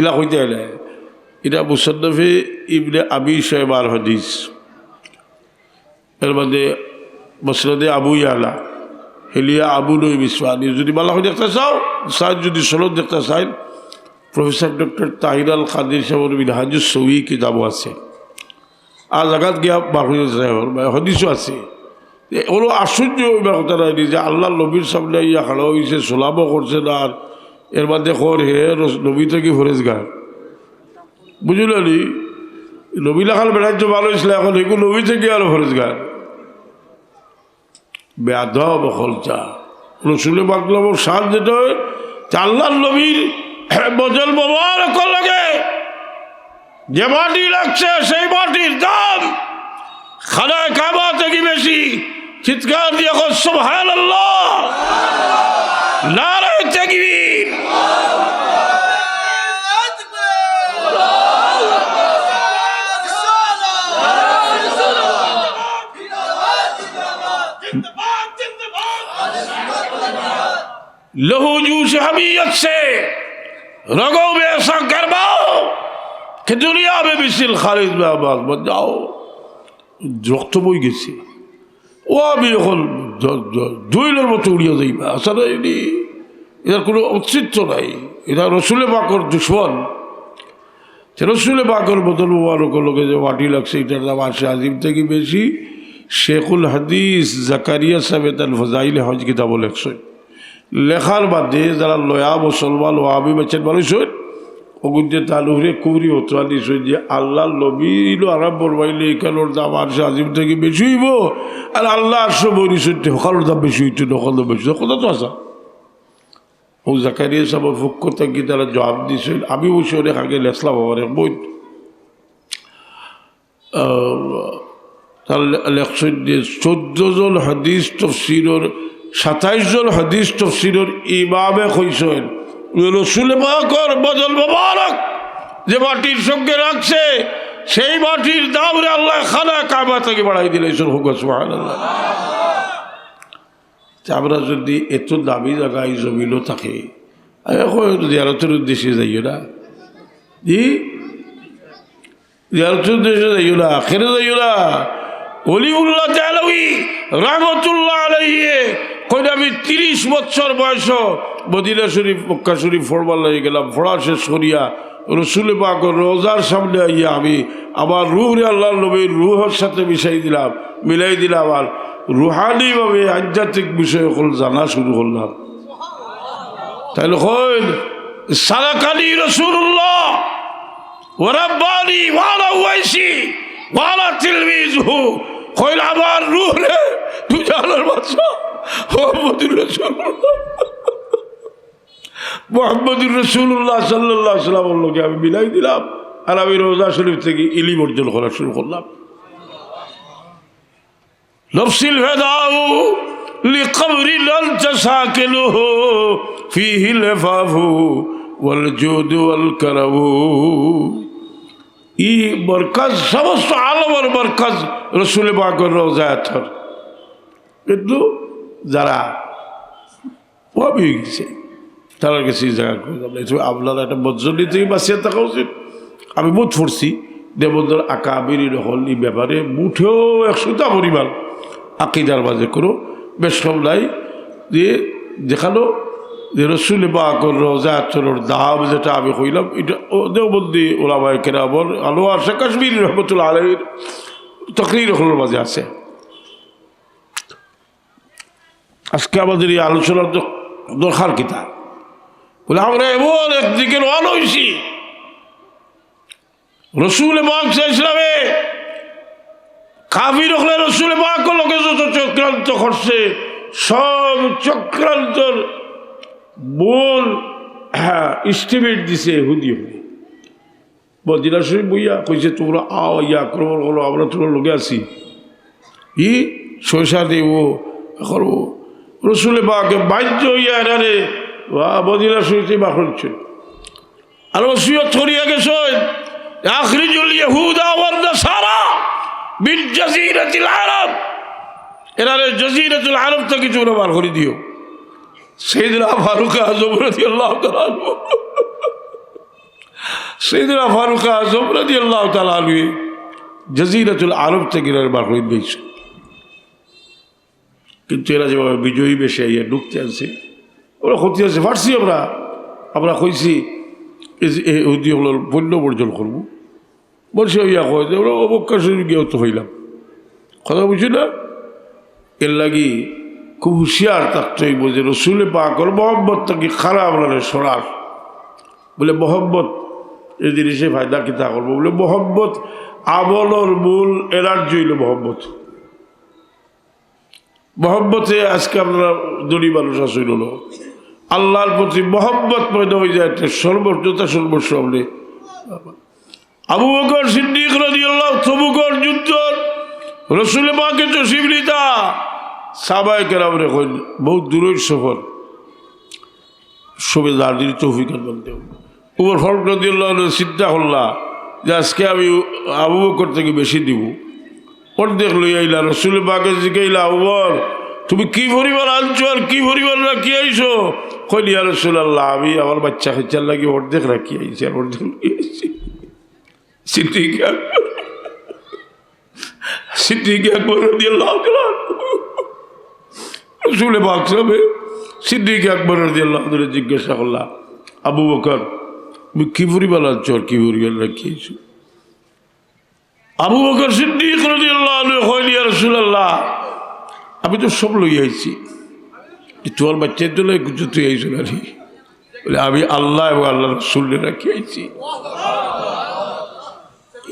ইলা কইতে এলে এটা মুসান্নফে ইবনে আবি শাইবার হাদিস এর মধ্যে মসনদে আবু ইয়ালা হেলিয়া আবু নই বিসওয়ানি যদি বালা করে দেখতে চাও সাহেব যদি সনদ দেখতে চাই প্রফেসর ডক্টর তাহির আল কাদির সাহেবের মিনহাজুস সওয়ী কিতাবও আছে আর জায়গাত গিয়া বাহুর সাহেবের হাদিসও আছে ওগুলো আশ্চর্য কথা নাই যে আল্লাহ নবীর সামনে ইয়া খাড়া হয়েছে সোলামও করছে না আর এর মধ্যে খর হে নবী থেকে ফরেজগার বুঝলি নবী লেখাল বেড়াইতে ভালো হয়েছিল, এখন এগুলো নবী থেকে আরো ফরজগার বেয়াদব খলচা রসুল বাকলামর সাজ যেটা হয় আল্লাহর নবীর বজল মোবারক লাগে যে মাটি লাগছে সেই মাটির দাম খানায় কাবা থেকে বেশি। চিৎকার দিয়ে সুবহানাল্লাহ, নারে তাকবীর। लहू जूश हमीयत से रगों में ऐसा करवाओ कि दुनिया में भी सिल खालिद में आबाद बन जाओ। রক্ত বই গেছে, ও আমি এখন দইলের মতো উড়িয়ে যাইবা। আসলে এটার কোনো অস্তিত্ব নাই, এটা রসুলে পাকর দুশ্মন। রসুলে পাকর বদল মুবারকের লোকে যে মাটি লাগছে এটার দাম আসে আজিম থেকে বেশি। শেখুল হাদিস জাকারিয়া সাহেব তার ফজাইলে হজ কিতাব লেখছেন, লেখার বাদে যারা লয়া মুসলমান ও আমি বেছেন মানুষ অগুদ্দে তালুরে কুবরি হতরা দিস যে আল্লাহ নবীল আরব বলবাইলে এখানোর দাম আসে আজিম থেকে বেশি হইব, আর আল্লাহ আসো বই সত্যি সকালের দাম বেশি হইতে নকল দাম বেশি কথা তো আসা। ও জাকারিয়া সাহেবের পক্ষ থেকে তারা জবাব দিয়েছেন, আমি বসে অনেক আগে লেখলাম আমার বই তার লেখছেন যে 14 জন হাদিস তফসিরের 27 জন হাদিস তফসিরের ইমামে কইছেন রসুল পাকের বদল মোবারক যে মাটির সঙ্গে রাখছে সেই মাটির দাম রে আল্লাহ খানা কাবা থেকে বাড়াই দিলে সুবহানাল্লাহ। আমরা যদি এত দামি জায়গায় জমিনও থাকে জিয়ারতের উদ্দেশ্যে যাইও না, জি জিয়ারতের উদ্দেশ্যে যাইও না, আখেরে যাইও না। ওলিউল্লাহ দেহলভী রহমতুল্লাহ আলাইহি কইলে আমি 30 বছর বয়স মদিনা শরীফ মক্কা শরীফ ফোরবার লাগে গেলাম, ফোড়া শেষ করিয়া রসুল পাকের রোজার সামনে আইয়া আমি আমার রুহ রে আল্লাহর নবীর রুহের সাথে মিলাই দিলাম আর রুহানিভাবে আধ্যাত্মিক বিষয় হল জানা শুরু করলাম। তাইলে কইল সালাকানি রাসূলুল্লাহ ওয়া রাব্বানি ওয়া রাওয়াইসি ওয়া লা তিলমিজহু কইল আমার রুহ রে তুই জানার বাদশা মুহাম্মদুর রাসূলুল্লাহ মুহাম্মদুর রাসূলুল্লাহ সাল্লাল্লাহু আলাইহি ওয়াসাল্লামের লগে আমি মিলাই দিলাম আর আমি রোজা শরীফ থেকে ইলম অর্জন করা শুরু করলাম। নফসিল ফাদাউ লিকবরি লান তাসাকিলুহু ফিহি লফাফু ওয়াল জুদু ওয়াল কারামু। ই বরকত সমস্ত আলমের বরকত রসুল পাকের রওজায় থর, কিন্তু যারা হয়ে গেছে তারা কাছে জায়গা করে আপনারা একটা বজ্রনী থেকে বাঁচিয়ে থাকা উচিত। আমি বুথ পড়ছি দেবন্দর আকাবির হল এই ব্যাপারে মুঠেও 100টা পরিমাণ আকিদার মাঝে কোনো বেশম নাই, দিয়ে দেখালো যে রসুল পাকের রওজায় থরের দাম যেটা আমি কইলাম এটা দেওবন্দি ওলামায়ে কেরামের আনোয়ার শাহ কাশ্মীরি রহমতুল্লাহ আলাইহির তাকরীর হলের মাঝে আছে। আজকে আমাদের এই আলোচনার দরকার কিতা বলে আমরা এমন একদিকে রওনা হইছি রসুল পাক ইসলামে কাফির হলে রসুল পাকের লোকে যত চক্রান্ত করছে সব চক্রান্তর মূল ইস্টিমেট দিছে হুদি হয়ে মদিনা শরীফ বইয়া কইছে তোমরা আও ইয়া আক্রমণ করো, আমরা তোমার লোকে আছি ই সৈসা দেব করবো। রসুল পাকে বাহ্য হইয়া এরারে মদিনা শরীফে বাকরছেন আর ওসিয়ত করিয়া গেছেন আখরিজুল ইয়াহুদা ওয়ান নাসারা মিন জাজিরাতিল আরব, এরারে জাজিরাতুল আরব থেকে তোমরা বার করে দিও। সাইয়েদনা ফারুক আযম রাদিয়াল্লাহু তাআলা আনহু সাইয়েদনা ফারুক আযম রাদিয়াল্লাহু তাআলা আনহু জাজিরাতুল আরব থেকে বার করে দিয়েছে, কিন্তু এরা যেভাবে বিজয়ী বেশে ইয়ে ঢুকতে আছে ওরা ক্ষতি আছে পারছি আমরা কইছি হলোর পণ্য বর্জন করবো বলছে ইয়া কয় যে ওরা অবকাশ গিয়ে তো হইলাম কথা বুঝি না। এর লাগি খুব হুঁশিয়ার থাকতে হইব যে রসুল পাকের মহব্বত তাকে খারাপ আপনার সরার বলে মহব্বত এই জিনিসে ফায়দা কিতা করবো বলে মহব্বত আমলর মূল এনার্জি হইল মহব্বত। মহব্বতে আজকে আপনারা দড়ি মানুষ আসইল আল্লাহর প্রতি মহব্বত পয়দা হয়ে যায় সর্বস্বতা সর্বস্ব আপনি। আবু বকর সিদ্দিক রাদিয়াল্লাহু তবুকর যুদ্ধ রসুল পাকে তশরিফ নিতা সাহাবায়ে কেরামরে কইল বহুত দূরের সফর সুবেদারদের তৌফিকের বলতে উমর ফারুক রাদিয়াল্লাহু আনহু চিন্তা করলা যে আজকে আমি আবু বকর থেকে বেশি দিব। অর্ধেক লই আইলা রসুল পাকে জিগাইলা উমর তুমি কি পরিবার আনছো আর কি পরিবার রাখি আইছো? কইল ইয়া রাসূলুল্লাহ আমি আমার বাচ্চা খাইচার লাগি অর্ধেক রাখি আইছি আর অর্ধেক লই আইছি। সিদ্দিক আকবর রাদিয়াল্লাহু তাআলা রাসূল পাক সাহেব সিদ্দিক আকবর রাদিয়াল্লাহু তাআলা জিজ্ঞাসা করলা আবু বকর তুমি কি পরিবার আনছো আর কি পরিবার রাখি আইছো? আবু বকর সিদ্দিক রাদিয়াল্লাহু আনহু কইল ইয়া রাসূলুল্লাহ আমি তো সব লই আইছি, তোমার বাচ্চার জন্য কিছু তুই আইছো না? বলে আমি আল্লাহ এবং আল্লাহ রাসূলের রাখি আইছি।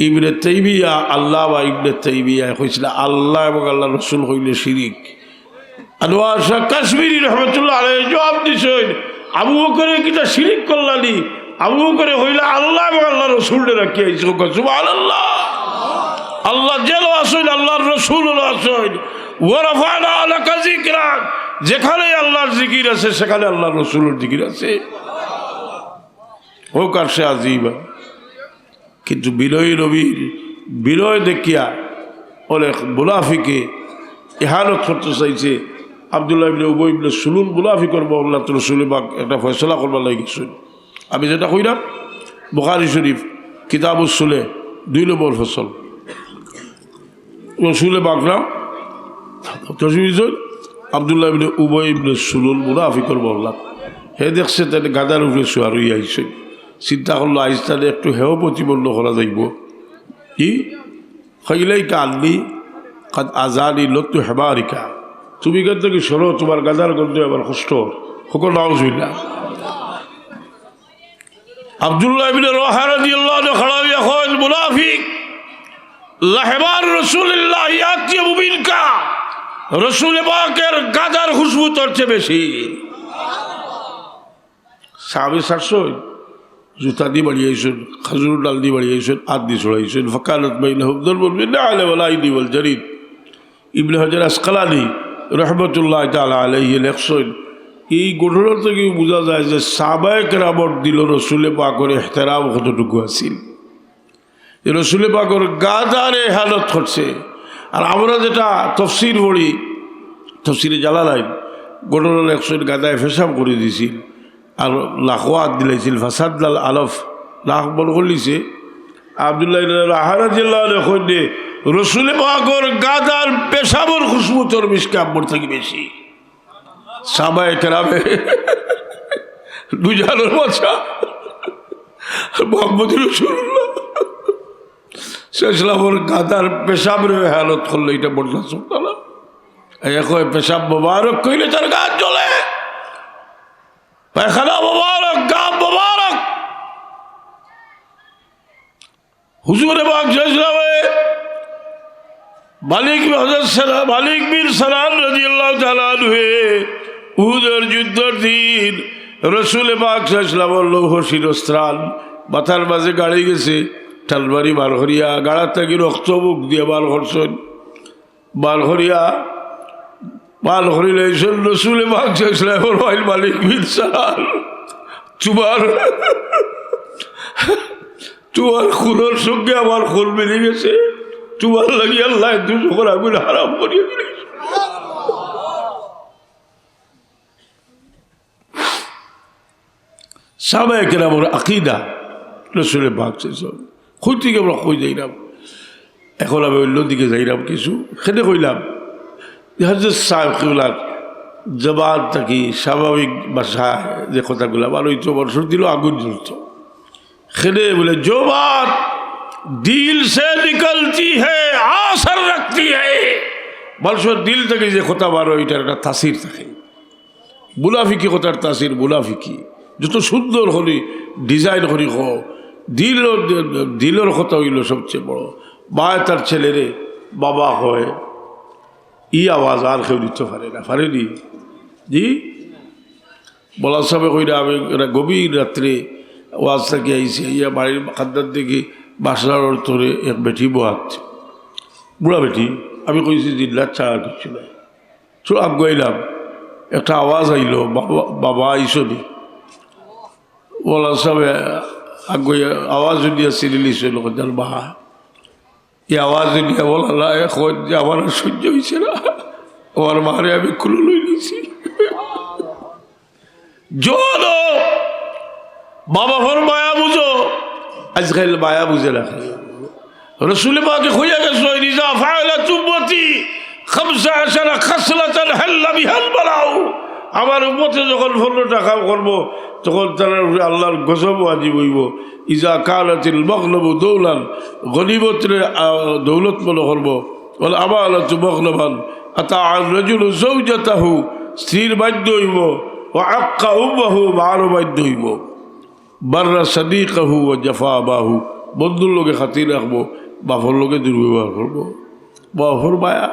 ইবনে তাইমিয়া আল্লাহ বা ইবনে তাইমিয়া কইছিল আল্লাহ এবং আল্লাহ রাসূল হইলে শিরিক। আনোয়ার শাহ কাশ্মীরি রহমতুল্লাহ আলাইহি জবাব দিছেন আবু বকরে কিটা শিরিক করলানি? আবু বকরে হইলে আল্লাহ এবং আল্লাহ রাসূলের রাখি আইছি। সুবহানাল্লাহ। আল্লাহ জেল আসেন আল্লাহর রাসূল আসেন ওয়া রাফা'না লাকা যিকরাক, যেখানে আল্লাহর জিকির আছে সেখানে আল্লাহর রাসূলের জিকির আছে। ও কারশে আজিবা কিন্তু বিনয়ী নবীর বিনয় দেখিয়া অনেক মুনাফিকে ইহানত করতে চাইছে। আব্দুল্লাহ ইবনে উবাই ইবনে সুলুল মুনাফি করবো আল্লাহ তো রাসূল পাক একটা ফয়সলা করবার লাগিয়েছেন। আমি যেটা কইলাম বুখারী শরীফ কিতাবুস সুলে 2 নম্বর ফসল রসুল পাক না আব্দুল্লাহ ইবনে উবাই ইবনে সুলুল মুনাফি করবো আল্লাহ হে দেখছে তাহলে গাদার উপরে শোয়ার হইয়া আইসেন। চিন্তা করলো আইসটালে একটু হেও প্রতিবন্ধ করা যাইব কি হইলেই কান্দি আজানি লত্তু হেবারিকা তুমি কেন থেকে সরো তোমার গাদার গন্ধে আবার কষ্ট সকল নাউজ হইলা। আব্দুল্লাহ ইবনে রাওহা রাদিয়াল্লাহু আনহু খড়া হইয়া কইল মুনাফিক লাহবার রাসূলুল্লাহ ইয়াতিয়াবু বিনকা, রাসূল পাকের গাদার খুশবু তোর চেয়ে বেশি। সাহাবী 700 জুতা দিয়ে বাড়িয়েছেন, খাজুর ডাল দিয়ে বাড়িয়েছেন, হাত দিয়ে ছড়াইছেন। ফকালত বাইনাহুম দরবুন বিন্নাআল ওয়াল আইদি ওয়াল জারিদ। ইবনে হাজার আসকালানি রহমতুল্লাহ তাআলা আলাইহি লেখছেন এই ঘটনা থেকে বোঝা যায় যে সাহাবায়ে কেরামর দিল রসুল পাকের ইহতিরাম কতটুকু আছিল। রসুল পাকের গাদারে হালত করছে। আর আমরা যেটা তফসির পড়ি তফসিরে জালালাইন ঘটনা লেখছেন গাদায় পেশাব করে দিয়েছিল আর লাখোয়াত দিলাইছিল ফাসাদাল আলফ লাখ বল করলিছে। আব্দুল্লাহ রাওহা রাদিয়াল্লাহু আনহু কইলে রসুল পাকের গাদার পেশাবর খুশবু তোর মিসকাব্বর থেকে বেশি। সাহাবায়ে কেরামে দুজানোর বাদশা মুহাম্মদ রাসূলুল্লাহ সাল্লাল্লাহু গাদার পেশাবের হালত করলে এটা বললা সুবহানা এখন পেশাব মোবারক কইলে তার গা জ্বলে, পায়খানা মোবারক গা মোবারক। হুজুর পাক মালিক বিন সালাম রাদিয়াল্লাহু তাআলা আনহু উহুদের যুদ্ধের দিন রসুল পাক সাল্লাল্লাহু লৌহ শিরস্ত্রাণ মাথার মাঝে গাড়ি গেছে, টালবাড়ি বার করিয়া গাড়া থেকে রক্ত মুখ দিয়ে বার করছেন। বার করিয়া বার করিলেছেন রসুল পাক সাল্লাল্লাহু মালিক বিন সালাম তোমার খুনের সঙ্গে আমার খুন মিলে গেছে, তোমার লাগি আল্লাহ দুজকের আগুন হারাম করিয়ে দিলে। সাহাবায়ে কেরামের আকীদা রসুল পাক কই থেকে আমরা কই যাইলাম। এখন আমি অন্যদিকে যাইলাম কিছু সেটা কইলাম হযরত সাহেব কিবলার জবান থাকি স্বাভাবিক ভাষায় যে কথাগুলো আমার ওই তো বর্ষ দিল আগুন জ্বলত খেলে বলে जो बात दिल से निकलती है आसर रखती है। মানুষের দিল থেকে যে কথা বার হয় এটার একটা তাসির থাকে। মুনাফিকি কথার তাসির মুনাফিকি যত সুন্দর হলি ডিজাইন করি হো দিলের কথা হইল সবচেয়ে বড়। বায় তার ছেলেরে বাবা হয়, আওয়াজ আর কেউ দিতে পারে না, পারেনি জি। বলা সবে কইরা আমি গভীর রাত্রে ওয়াজ থেকে আইসি, বাড়ির খাদ্যার দিকে বাসলার তোরে এক বেটি বোয়াত, বুড়া বেটি। আমি কইছি দিল্লার চা কিছু নাই, চলো আগাইলাম, একটা আওয়াজ আইল, বাবা আইসবি। বলা সবে আগুই আওয়াজ দিয়া সিরিলিস হইল যার বাহা, এই আওয়াজ দিয়া বলা এখন যে আমার আর সহ্য হয়েছে না, আমার মারে আমি খুলে লই নিয়েছি। জোয়ানো বাবা ভর মায়া বুঝো, আজকাল মায়া বুঝে রাখে। রসুল পাকে খুঁজে গেছো রিজা ফায়লা চুম্বতি খামসা আশারা খাসলাতান হাল্লা বিহাল বালাউ। আমার উপরে যখন 15টা কাম করবো তখন তারা আল্লাহর গজব ওয়াজিব হইব। ইজা কালাতিল মগলবু দৌলান, গনিবতরে দৌলত মনে করবো। বলে আমালাতু মগলবান আতা রাজুলু যাওজাতাহু, স্ত্রীর বাধ্য হইব। ও আক্কা উম্মাহু, মারও বাধ্য হইব। বাররা সাদিকাহু ও জাফা আবাহু, বন্ধুর লোকে খাতির রাখবো, বাপর লোকে দুর্ব্যবহার করবো। বাপর মায়া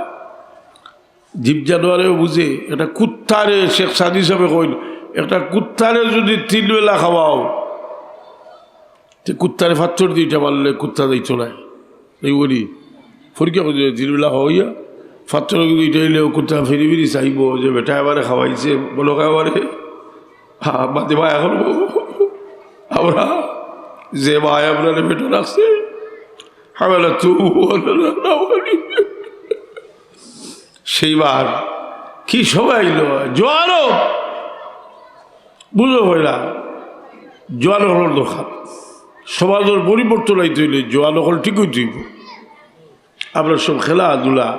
জীব জানোয়ারেও বুঝে। একটা কুত্তারে শেখ সাদি সাহেব কইল, একটা কুত্তারে যদি 3 বেলা খাওয়াও, কুত্তারে ফাচ্চর দিতে পারলে কুত্তা দিই চলায় এই বলি ফরিকা করে 3 বেলা খাওয়াইয়া ফাচ্চর দিতে এলেও কুত্তা ফিরি ফিরি চাইব যে বেটা এবারে খাওয়াইছে, বলো এবারে বাদে মায়া করবো। আমরা যে মায় আপনার বেটা রাখছে হামেলা তু সেইবার কি সবাই জোয়ানো বুঝো হইলা, জোয়ানো হল দোকান। সমাজের পরিবর্তন আইতে হইলে জোয়ানো হল ঠিকই ঠিক। আমরা সব খেলাধুলা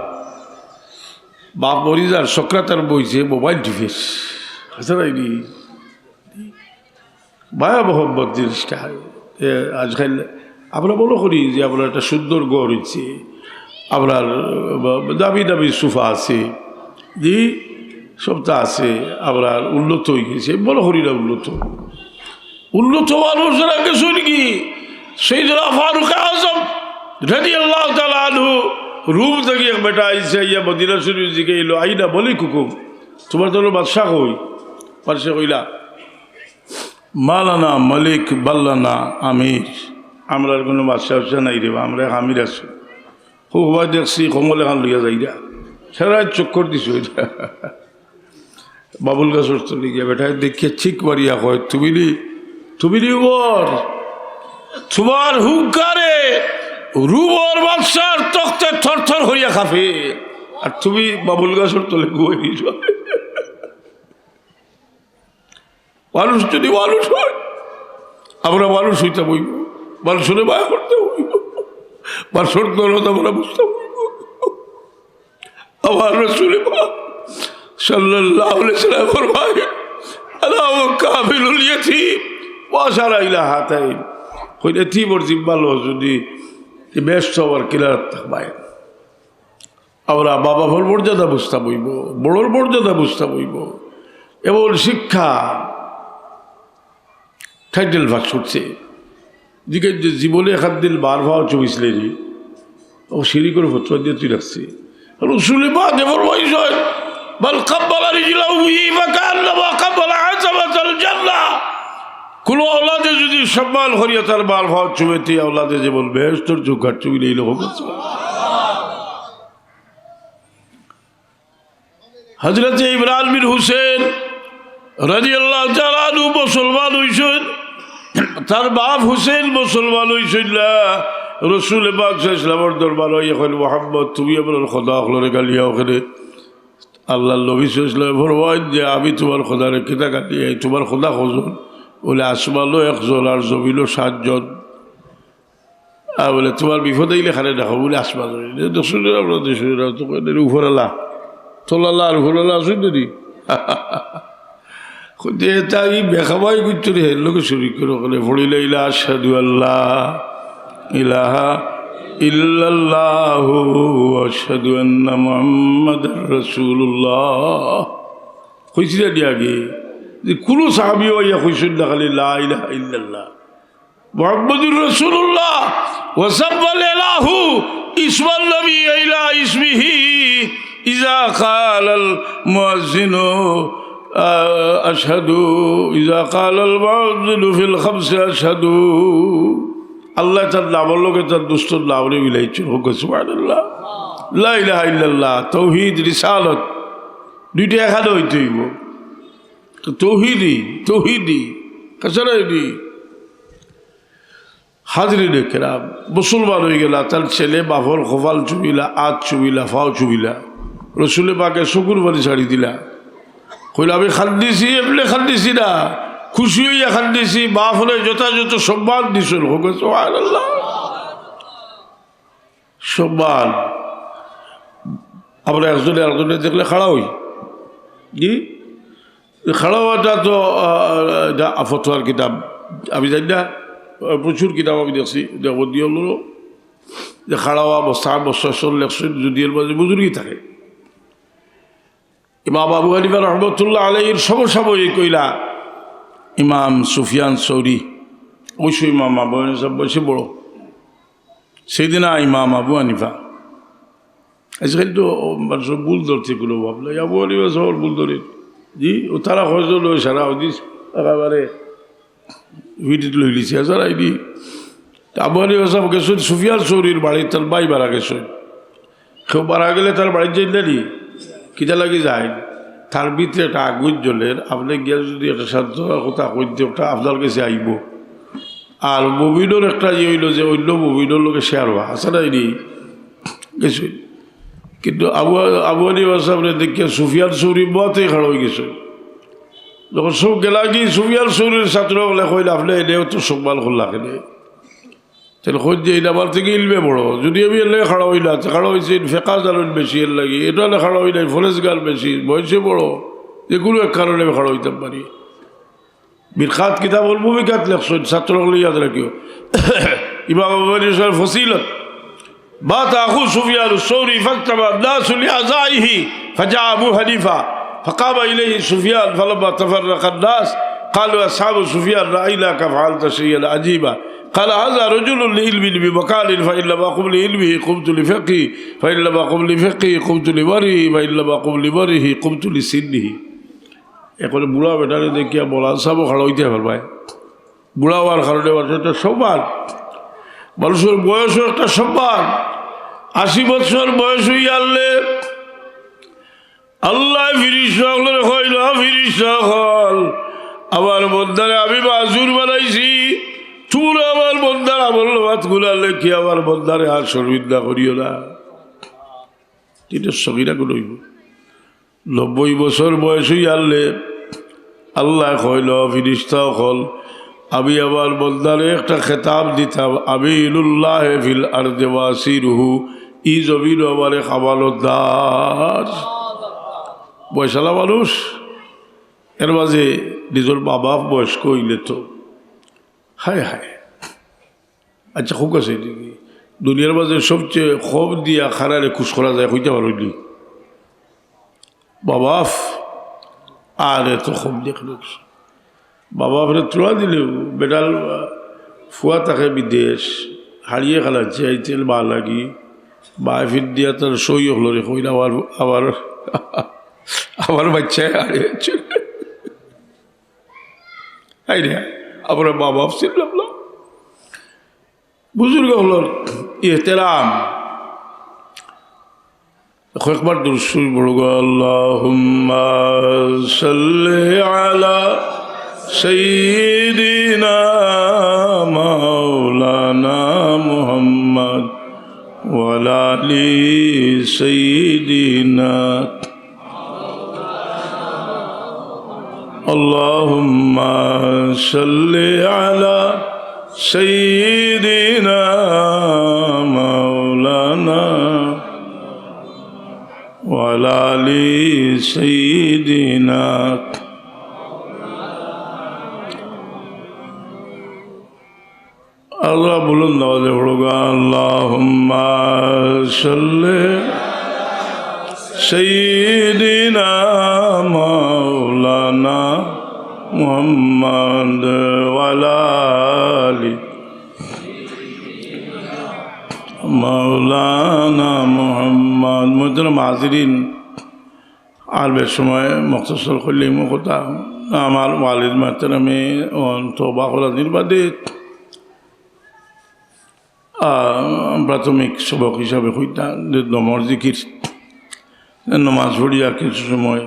বাপ মরিজার সক্রাতার বইছে মোবাইল টিভিস হাসারাইনি মায়া মোহাম্মদ জিনিসটা। আজকাল আমরা মনে করি যে আপনার একটা সুন্দর গড় হচ্ছে, আপনার দামি দামি সোফা আছে, জি সবটা আছে, আপনার উন্নত হয়ে গেছে। মনে করি না উন্নত মানুষেরা কিছু নাকি সৈয়দনা ফারুক আজম রাদিয়াল্লাহু তাআলা আনহু রুম থেকে এক বেটা আইসে ইয়া মদিনা শরীফ দিকে এলো, আইনা বলি কুকুম তোমার তো বাদশাহ কই? বাদশাহ কইলা মালানা মালিক বাল্লানা আমির, আমরা কোনো বাদশাহ নাই রে, আমরা আমির আছি। হুবা দেখছি কমল এখান লইয়া যাইরা সারা চক্কর দিছ। বাবুল গাছর চলে গিয়া বেটায় দেখিয়ে ঠিক মারিয়া কয় তুমি ওর তোমার হুঙ্কারে রুবর বাদশার তখতে থরথর হইয়া খাফে, আর তুমি বাবুল গাছর তলে গুয়ে নিছ। মানুষ যদি মানুষ হয়, আমরা মানুষ হইতে বইব, মানুষের মায়া করতে বইব, মানুষের দরদ আমরা বুঝতে বইব। আমার রাসূল সাল্লাল্লাহু আলাইহি ওয়াসাল্লাম ফরমায় আলা ওয়া কাফিলুল ইয়াতীম ওয়া শারা ইলা হাতাইন, কই এতিমর জিম্মালো যদি ব্যস্ত হওয়ার কিলারাত থাকবায়। আমরা বাবা ভর মর্যাদা বুঝতে বইব, বড়োর মর্যাদা বুঝতে বইব। এবং শিক্ষা টাইটেল ভাগ ছুটছে দিকে যে জীবনে এখান দিন বার ভাও চবিসলে রে ও সিঁড়ি করে ফতোয়া দিয়ে তুই রাখছে। রসুল পাক এমন বয়স হয় বল কাব্বালা রিজলাহু ফাকান্নামা কাব্বালা আযাবাতাল জান্নাহ। কোন আওলাদে যদি সম্মান করিয়া তার বার ভাও চুবেতে আওলাদে যেমন বেহেশতের চোখার চুবিলে এই লোক হযরত ইমরান বিন হুসেন রাদিয়াল্লাহু তাআলা আনহু মুসলমান হইছেন, তার বাপ হুসেন মুসলমান হইছেন না। রসুল পাক সাল্লাল্লাহু আলাইহি ওয়াসাল্লামের দরবারে এখন মুহাম্মদ তুমি আমার খোদা হলরে গালিয়া ওখানে আল্লাহর নবী সাল্লাল্লাহু আলাইহি ওয়াসাল্লাম ফরমায় যে আমি তোমার খোদারে কিতা গালিয়া, তোমার খোদা কজন? বলে আসমানও 1 জন আর জমিনও 7 জন। আর বলে তোমার বিপদ আইলে খানে দেখো বলে আসমান দশরা আমরা দেশরা তো উপরালা তোলালা আর উপরালা আসুন যদি তাই বেখাবাই করতে রে লোকে শরীর করে ওখানে পড়িলে ইলা আশহাদু আল্লাহ ইলাহা ইল্লাল্লাহু ওয়া আশহাদু আন্না মুহাম্মাদার রাসূলুল্লাহ কইছিল আগে যে কোনো সাহাবী হইয়া কইছেন না খালি লা ইলাহা ইল্লাল্লাহ। মুহাম্মাদুর রাসূলুল্লাহ ওয়া সাব্বালাহু ইসমান নবী ইলা ইসমিহি ইজা ক্বালাল মুয়াজ্জিনু আশহাদু ইজা ক্বালাল মুয়াজ্জিনু ফিল খামসি আশহাদু। আল্লাহ তার নামের লোকে তার দুষ্টর নামে মিলাইছেন। হোক সুবহানাল্লাহ, লা ইলাহা ইল্লাল্লাহ। তৌহিদ রিসালত দুইটা এখানে হইতে হইব। তৌহিদি কাছাড়াইনি হাজরিন কেরাম, মুসলমান হয়ে গেলা, তার ছেলে বাফর কপাল চুবিলা, আজ চুবিলা, ফাও চুবিলা, রসুলে পাকে শুকুর বাড়ি ছাড়ি দিলা, কইলা আমি খান্দিছি, এমনি খান্দিছি না, খুশি হইয়া খান্দিছি, বাফরে যথাযথ সম্মান দিছিল। হোক সুবহানাল্লাহ, সম্মান। আমরা একজনে দেখলে খাড়া হই, জি খাড়া হওয়াটা তো ফতোয়ার কিতাব আমি জানি না, প্রচুর কিতাব আমি দেখছি দেবদী হল যে খাড়া হওয়া বস্তা লেখছেন যদি এর মাঝে বুজুর্গি থাকে। ইমাম আবু হানিফা রহমতুল্লাহ আলাইহির সমসাময়িক কইলা ইমাম সুফিয়ান সৌরি, অবশ্যই ইমাম আবু হানিফা বয়সে বড়, সেইদিনা ইমাম আবু হানিফা। আজকাল তো মানুষ ভুল ধরছে কোনো ভাবলে আবু হানিফা সবার ভুল ধরে, জি ও তারা হজল সারা হদিস একেবারে ভিডিও লই লিছে সারা আইডি। আবু হানিফা সাহেব গেছেন সুফিয়ান সৌরির বাড়ি, তার বাই বাড়া গেছেন। কেউ বাড়া গেলে তার বাড়ির যাই নানি কিতা লাগি যায়, তার ভিতরে একটা আগুন জ্বলের, আপনি গিয়ে যদি একটা শান্ত কথা কইতে একটা আপনার কাছে আইব। আর মুমিনের একটা ইয়ে হইল যে অন্য মুমিনের লোকে শেয়ার হওয়া আছে না এটি গেছে। কিন্তু আবু হানিফা সাহেব দেখিয়া সুফিয়ান সৌরি মতে খাড়া হয়ে গেছে। যখন সব গেলা কি সুফিয়ান সৌরির ছাত্র বলে কইলে আপনি এনেও তো সম্মান করলা কেনে, তাহলে খোঁজ যে এটা আমার থেকে ইলমে বড়, যদি আমি এলে খাড়া হই না, খাড়া হয়েছে ফেঁকা জালন বেশি এর লাগে, এটা হলে খাড়া হই নাই ফরেজ গাল বেশি, বয়সে বড়, যে কোনো এক কারণে আমি খাড়া হইতে পারি। বিরখাত কিতাবুল মুবিকাত লেখছেন, ছাত্রগুলো ইয়াদ রাখিও। ইমাম আবু হানিফা ফসিলত বাত আখু সুফিয়ান সৌরি ফাকতাবা নাসু লিআযাইহি ফাজা আবু হানিফা فقام إليه سفيان فلما تفرق الناس قالوا أصحاب سفيان رأيناك فعلت شيئا عجيبا قال هذا رجل لعلم بمكان فإن لم أقم لعلمه قمت لفقهه فإن لم أقم لفقهه قمت لورعه فإن لم أقم لورعه قمت لسنه। এখন বুড়া বেটারে দেখিয়া বলা সবও খাড়া হইতে পারবে, বুড়া হওয়ার কারণে একটা সম্মান, মানুষের বয়সও একটা সম্মান। 80 বছর বয়স হইয়া আনলে আল্লাহ ফিরিস্তা হইল, ফিরিস্তা হল আমার বন্ধারে আমি মাজুর বানাইছি, তুর আমার বন্ধার আমল ভাত গুলালে কি আমার বন্ধারে আর শর্মিন্দা করিও না। এটা সগিরা কোনো 90 বছর বয়স হই আনলে আল্লাহ হইল ফিরিস্তা হল আমি আমার বন্ধারে একটা খেতাব দিতাম, আমিনুল্লাহ ফিল আরদি ওয়াসিরুহু, ই জমিন আমারে খাবালদার। বয়সালা মানুষ, এর মাঝে নিজের বাবা বয়স্ক হইলে তো হায় হায়। আচ্ছা খুব আছে নাকি দুনিয়ার মাঝে সবচেয়ে খব দিয়া খারারে খুশ করা যায় হইতে পারলি বাবা, আর এত খব দেখল বাবা ফের তোলা দিলেও বেটাল ফুয়া থাকে বিদেশ হারিয়ে খেলাচ্ছে আইতেল বা লাগি বা ফির দিয়া তার সই হল রে কইলা আবার আমার বাচ্চায় হারিয়েছে। আমরা মা বাপ ছিলাম না, বুজুর্গ হল ইহতেরাম। কয়েকবার দুরূদ পড়ব, আল্লাহুম্মা সাল্লি আলা সাইয়্যিদিনা মাওলানা মুহাম্মদ ওয়া আলা আলি সাইয়্যিদিনা। اللهم صل على سيدنا مولانا وعلى آل سيدنا। الله بلند आवाज़ पढ़ोगा, اللهم صل सैयदना मौलाना मुहम्मद वाला आली مولانا محمد মোহতারাম হাজিরিন আরবের সময় মখসর করলে কথা আমার ওয়ালিদ মোহতারামে তওবা করার নির্বাদে প্রাথমিক সবক হিসাবে হইতা দমর জিকির নমাজ পড়িয়া কিছু সময়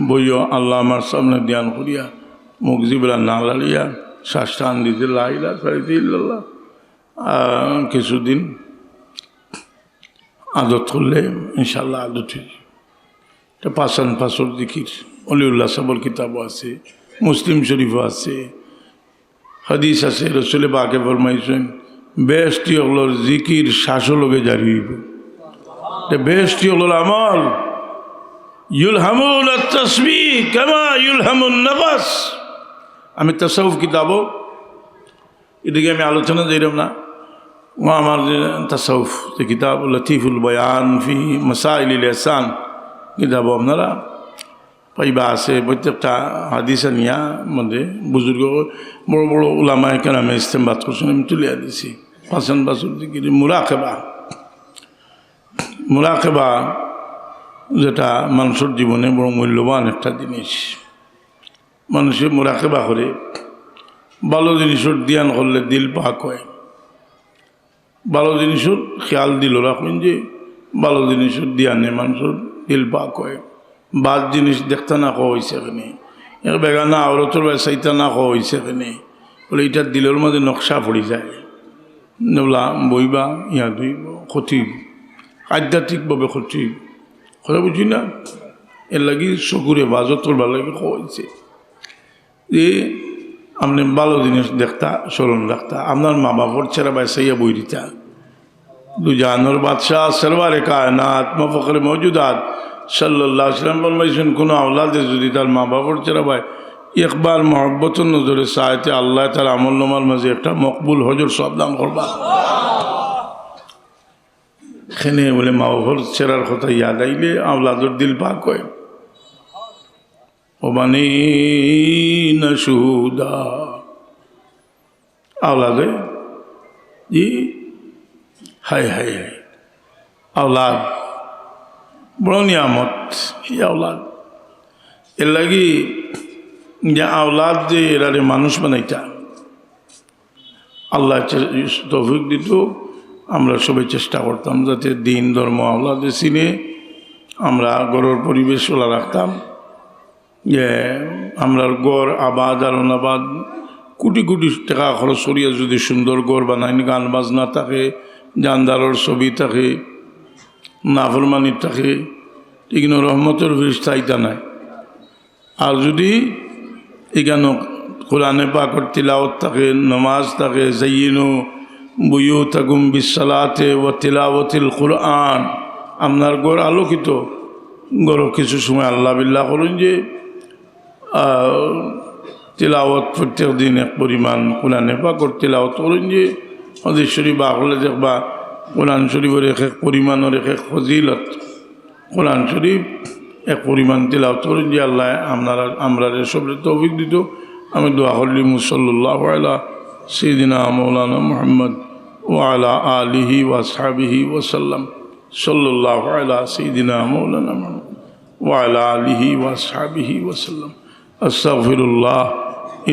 বইও আল্লাহ আমার সামনে ধ্যান করিয়া মুখ জিবরা না লাড়িয়া শ্বাস টান দিতে লা ইলাহা ইল্লাল্লাহ কিছুদিন আদত করলে ইনশাল্লাহ আদত হয়ে এটা পাশান পাশর জিকির অলিউল্লাহ সাবর কিতাবও আছে, মুসলিম শরীফও আছে, হাদিস আছে। রসুলে পাকে ফরমাইছেন বেশটি হলোর জিকির শ্বাসও লোকে জারি হইব। বেশটি হলোর আমল ইউলহামুল তাসবিহ কামা ইউলহামুন নাফাস। আমি তাসাউফ কিতাবও এদিকে আমি আলোচনা দিলাম না। ও আমার যে তাসাউফ যে কিতাব লতিফুল বয়ান ফি মাসাইলিল ইহসান কিতাব আপনারা পাইবা আছে। প্রত্যেকটা হাদিসা নিয়া মধ্যে বুজুর্গ বড় বড় উলামায়ে কেরামে ইস্তেমবাদ করছেন, আমি তুলিয়া দিছি। হাসান বাসুর দিকে মুরাকাবা যেটা মানুষের জীবনে বড় মূল্যবান একটা জিনিস। মানুষের মুরাকাবা করে ভালো জিনিসের ধ্যান করলে দিল পাক হয়। ভালো জিনিসের খেয়াল দিল রাখবেন যে ভালো জিনিসের ধ্যানে মানুষের দিল পাক হয়। বাদ জিনিস দেখতে না খাওয়া হয়েছে এখানে, এর বেগানা আওরতর চাইতে না খাওয়া হয়েছে এখানে বলে এটার দিলের মধ্যে নকশা পড়ি যায়। বলা বইবা ইয়া ধুইব ক্ষতি আধ্যাত্মিকভাবে ক্ষতি কথা বুঝি না। এর লাগি চকুরে বাজত করবার লাগে খাওয়াইছে যে আপনি ভালো জিনিস দেখতা স্মরণ রাখতা। আপনার মা বাপর ছেড়া বাইসাইয়া বই দিতা। দু জাহানোর বাদশাহ সরওয়ারে কায়নাত মফখরে মওজুদাত সাল্লাল্লাহু আলাইহি ওয়াসাল্লাম বলছেন কোনো আওলাদে যদি তার মা বাপর ছেড়া ভাই একবার মহব্বতের নজরে চাইতে আল্লাহ তার আমল নামার মাঝে একটা মকবুল হজর সব দান করবা। এখানে বলে মা বাপর ছেড়ার কথা ইয়াদ আইলে আওলাদর দিল পাক হয়। ওবানিনা শুহুদা আওলাদে জি হায় হায় হায় আওলাদ বড় নিয়ামত। এই আওলাদ এর লাগি যে আওলাদ যে এরারে মানুষ বানাইতা আল্লাহ তৌফিক দিত। আমরা সবাই চেষ্টা করতাম যাতে দিন ধর্ম আওলাদে চিনে আমরা গড়ের পরিবেশ ওলা রাখতাম। যে আমরা গড় আবাদ আর অনাবাদ কোটি কোটি টাকা খরচ করিয়া যদি সুন্দর গড় বানাই, গান বাজনা থাকে, জানদারর ছবি থাকে, নাফরমানির থাকে, ঠিক না রহমতের ফেরেশতা নাই। আর যদি এখানে কোরআনে পাকের তিলাওয়াত থাকে, নামাজ থাকে, যায়িনু বুয়ুতাকুম বিসসালাতি ওয়া তিলাওয়াতিল কুরআন, আপনার গড় আলোকিত। গড় কিছু সময় আল্লাহ বিল্লাহ করুন যে তিলাওয়াত প্রত্যেক দিন এক পরিমাণ কোরআনে পাকের তিলাওয়াত করুন যে হাদিস শরীফ আগলে দেখবা কোরআন শরীফের এক এক পরিমাণের এক এক ফজিলত। কোরআন শরীফ এক পরিমাণ তিলাওয়াত করুন যে আল্লাহ আমরা সবরে তৌফিক দিত। আমি দোয়া করলি সাল্লাল্লাহু আলা সাইয়্যিদিনা মাওলানা মুহাম্মদ ওয়া আলা আলিহি ওয়া আসহাবিহি ওয়া সাল্লাম। সাল্লাল্লাহু আলা সাইয়্যিদিনা মাওলানা মুহাম্মদ ওয়া আলা আলিহি ওয়া আসহাবিহি ওয়া সাল্লাম। আস্তাগফিরুল্লাহ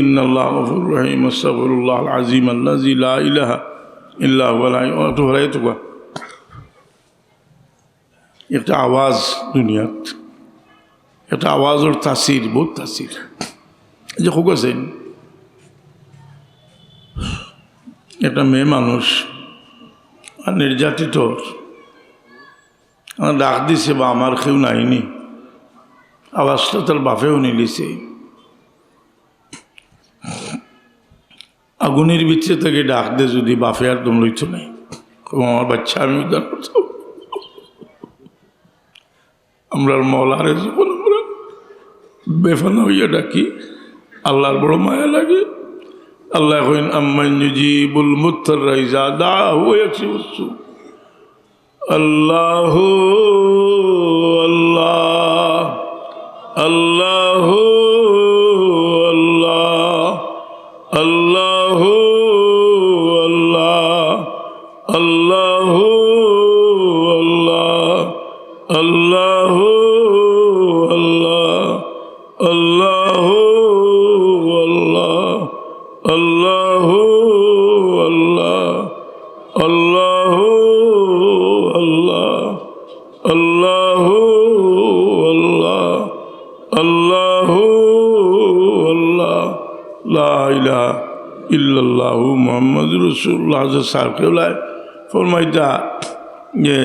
ইন্নাল্লাহ গফুরুর রহিম। আস্তাগফিরুল্লাহল আযীম আল্লাযী লা ইলাহা ইল্লা হুয়াল হাইয়্যুল কাইয়্যুম। একটা আওয়াজ দুনিয়াত, একটা আওয়াজের তাসির বহুত তাসির। যে খুব আছেন একটা মেয়ে মানুষ আর নির্যাতিত ডাক দিছে বা আমার কেউ নাইনি, আওয়াজটা তার বাপেও নিলিছে। আগুনের ভিতরে থেকে ডাক দে যদি বাপে আর দম লইত নাই, আমার বাচ্চা আমি উদ্ধার করতে। আমরা মৌলারে যখন আমরা বেফানা হইয়া ডাকি আল্লাহর বড় মায়া লাগে। আল্লাহ কইন আম্মান ইউজিবুল মুত্তারা ইযা দাআহু ওয়া ইয়াকশিফুস সূ। আল্লাহ আল্লাহ আল্লাহ আল্লাহ আল্লাহ আল্লাহ আল্লাহ আল্লাহ আল্লাহ আল্লাহ আল্লাহ আল্লাহ আল্লাহ আল্লাহ আল্লাহ আল্লাহ লা ইলাহা ইল্লাল্লাহু মুহাম্মাদুর রাসূলুল্লাহ সাহেব ফরমাইতা যে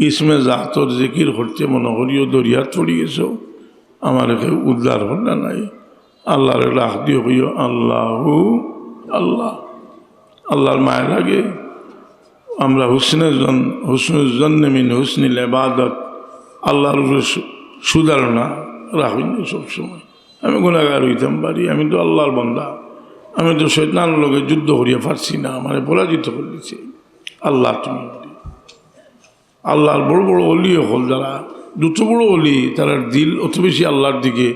ইসমে জাতর জিকির করতে মনে করিও দরিয়াত পড়ি গেছো আমার উদ্ধার হল না নাই আল্লাহর রাখ দিয়ে কইও আল্লাহু আল্লাহ আল্লাহর মায়া লাগে আমরা হুসনুজ্জন্নে মিন হুসনিল ইবাদত আল্লাহর সুধারণা রাখি না সবসময়। আমি গুনাহগার হইতাম পারি, আমি তো আল্লাহর বান্দা, আমি তো শয়তানের লগে যুদ্ধ করিয়া পারছি না, আমার পরাজিত করে দিচ্ছে আল্লাহ। তুমি আল্লাহর বড় বড় অলি হল যারা দুটো বড় অলি, তার দিল অত বেশি আল্লাহর দিকে।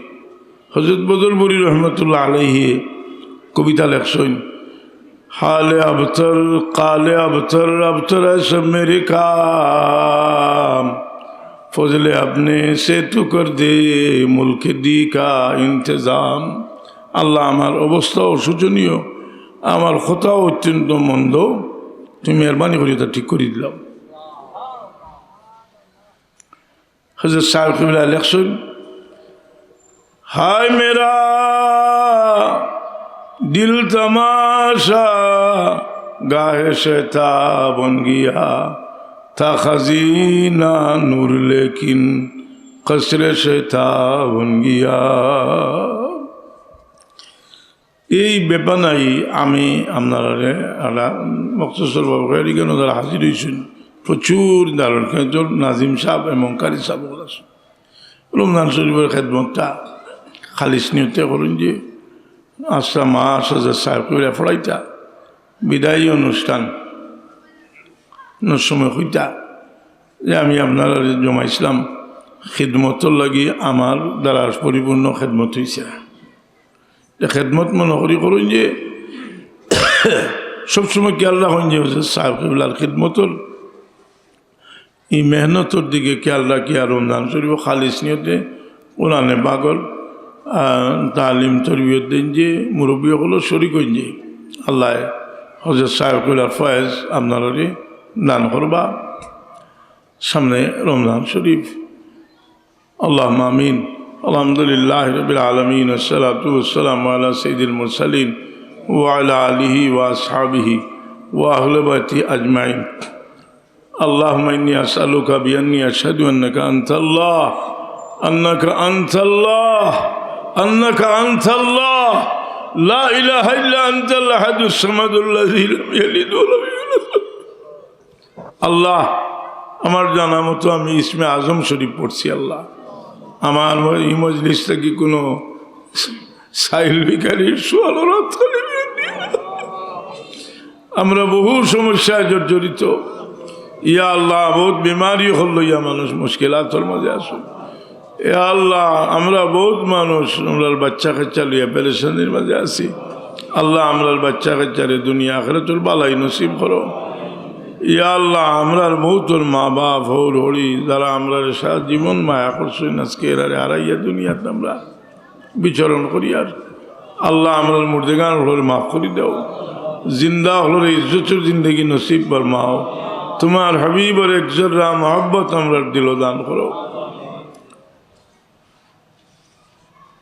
হযরত বদরপুরি রহমতুল্লাহ আলাইহি কবিতা লেখছেন, हाले अबतर काले अबतर अबतर सब मेरे काम फजले अपने से तू कर दे मुल्क दी का इंतजाम। আল্লাহ আমার অবস্থা অশোচনীয়, আমার কথা অত্যন্ত মন্দ, তুমি মেহরবানি করে তা ঠিক করে দিলাম। হযরত সাহেব কিবলা লেখছেন, हाय मेरा दिल तमाशा गाहे शैता बन गया था खजीना नूर लेकिन कसरे शैता बन गया। এই ব্যাপানাই আমি আপনারা মকসুসুল বাবুখারি কেন তারা হাজির হয়েছেন প্রচুর দারুণ নাজিম সাহেব এবং কারি সাহেব রমজান শরীফের খেদমতটা খালিস নিয়তে করুন যে আচ্ছা মাস সাহেব করে ফড়াইতা বিদায়ী অনুষ্ঠান সময় হইতা যে আমি আপনারা জমাইছিলাম খিদমতর লাগি আমার দ্বারা পরিপূর্ণ খেদমত হয়েছে। খেদমত মনে করি করুন যে সবসময় খেয়াল রাখুন যে সাহেব কিবলার খিদমতর এই মেহনতর দিকে খেয়াল রাখি। আর রমজান শরীফ খালিস নিয়তে কোরআনে পাগল তালিম তরবিয়ত দিন যে মুরব্বী হলো শরিক হইন যে আল্লাহ হযরত সাহেব কিবলার ফয়েজ আপনারা দান করবা সামনে রমজান শরীফ। আল্লাহুম্মা আমিন। আলহামদুলিল্লাহি রাব্বিল আলামিন ওয়াসসালাতু ওয়াসসালামু আলা সাইয়্যিদিল মুরসালিন ওয়া আলা আলিহি ওয়া আসহাবিহি ওয়া আহলি বাইতি আজমাইন। আল্লাহুম্মা ইন্নী আসআলুকা বিআন্নী আশহাদু আন্নাকা আনতাল্লাহ আন্নাকা আনতাল্লাহ আন্নাকা আনতাল্লাহ লা ইলাহা ইল্লা আনতাল আহাদুস সামাদুল্লাযী লাম ইয়ালিদ ওয়া লাম ইউলাদ। আল্লাহ আমার জানা মতো আমি ইসমে আজম শরীফ পড়ছি। আল্লাহ আমার এই মজলিস থেকে কোনো সাহিল ভিখারির সোয়ালত আমরা বহু সমস্যায় জর্জরিত। ইয়া আল্লাহ বহুত বিমারি হল ইয়া মানুষ মুশকিলাতর মাঝে আসুন। এ আল্লাহ আমরা বহুত মানুষ আমরার বাচ্চা কাচ্চা লইয়া পেরেশানির মাঝে আছি। আল্লাহ আমরার বাচ্চা কাচ্চারে দুনিয়া আখিরাতুল বালাই নসিব করো। ইয়া আল্লাহ আমরার বহুতর মা বাপ হৌর হরি যারা আমরার সারা জীবন মায়া করছেন আজকে এরারে হারাইয়া দুনিয়াতে আমরা বিচরণ করি। আর আল্লাহ আমরার মুর্দেগান হলোর মাফ করি দাও, জিন্দা হলোর ইজ্জতের জিন্দগি নসিব বরমাও। তোমার হাবিবর এক জর্রা মহব্বত আমরার দিল দান করো।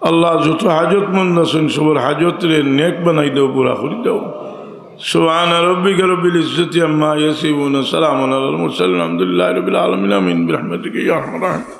আল্লাহ যত হাজতমন্দ আছেন সবার হাজতরে নেক বানাই দাও, পুরা করি দাও। সুবহানা রাব্বিকা রব্বিল ইজ্জতি আম্মা ইয়াসিফুন, সালামুন আলাল মুরসালিন, আলহামদুলিল্লাহি রাব্বিল আলামিন, আমিন বিরহমাতিকা ইয়া আরহামার রাহিমিন।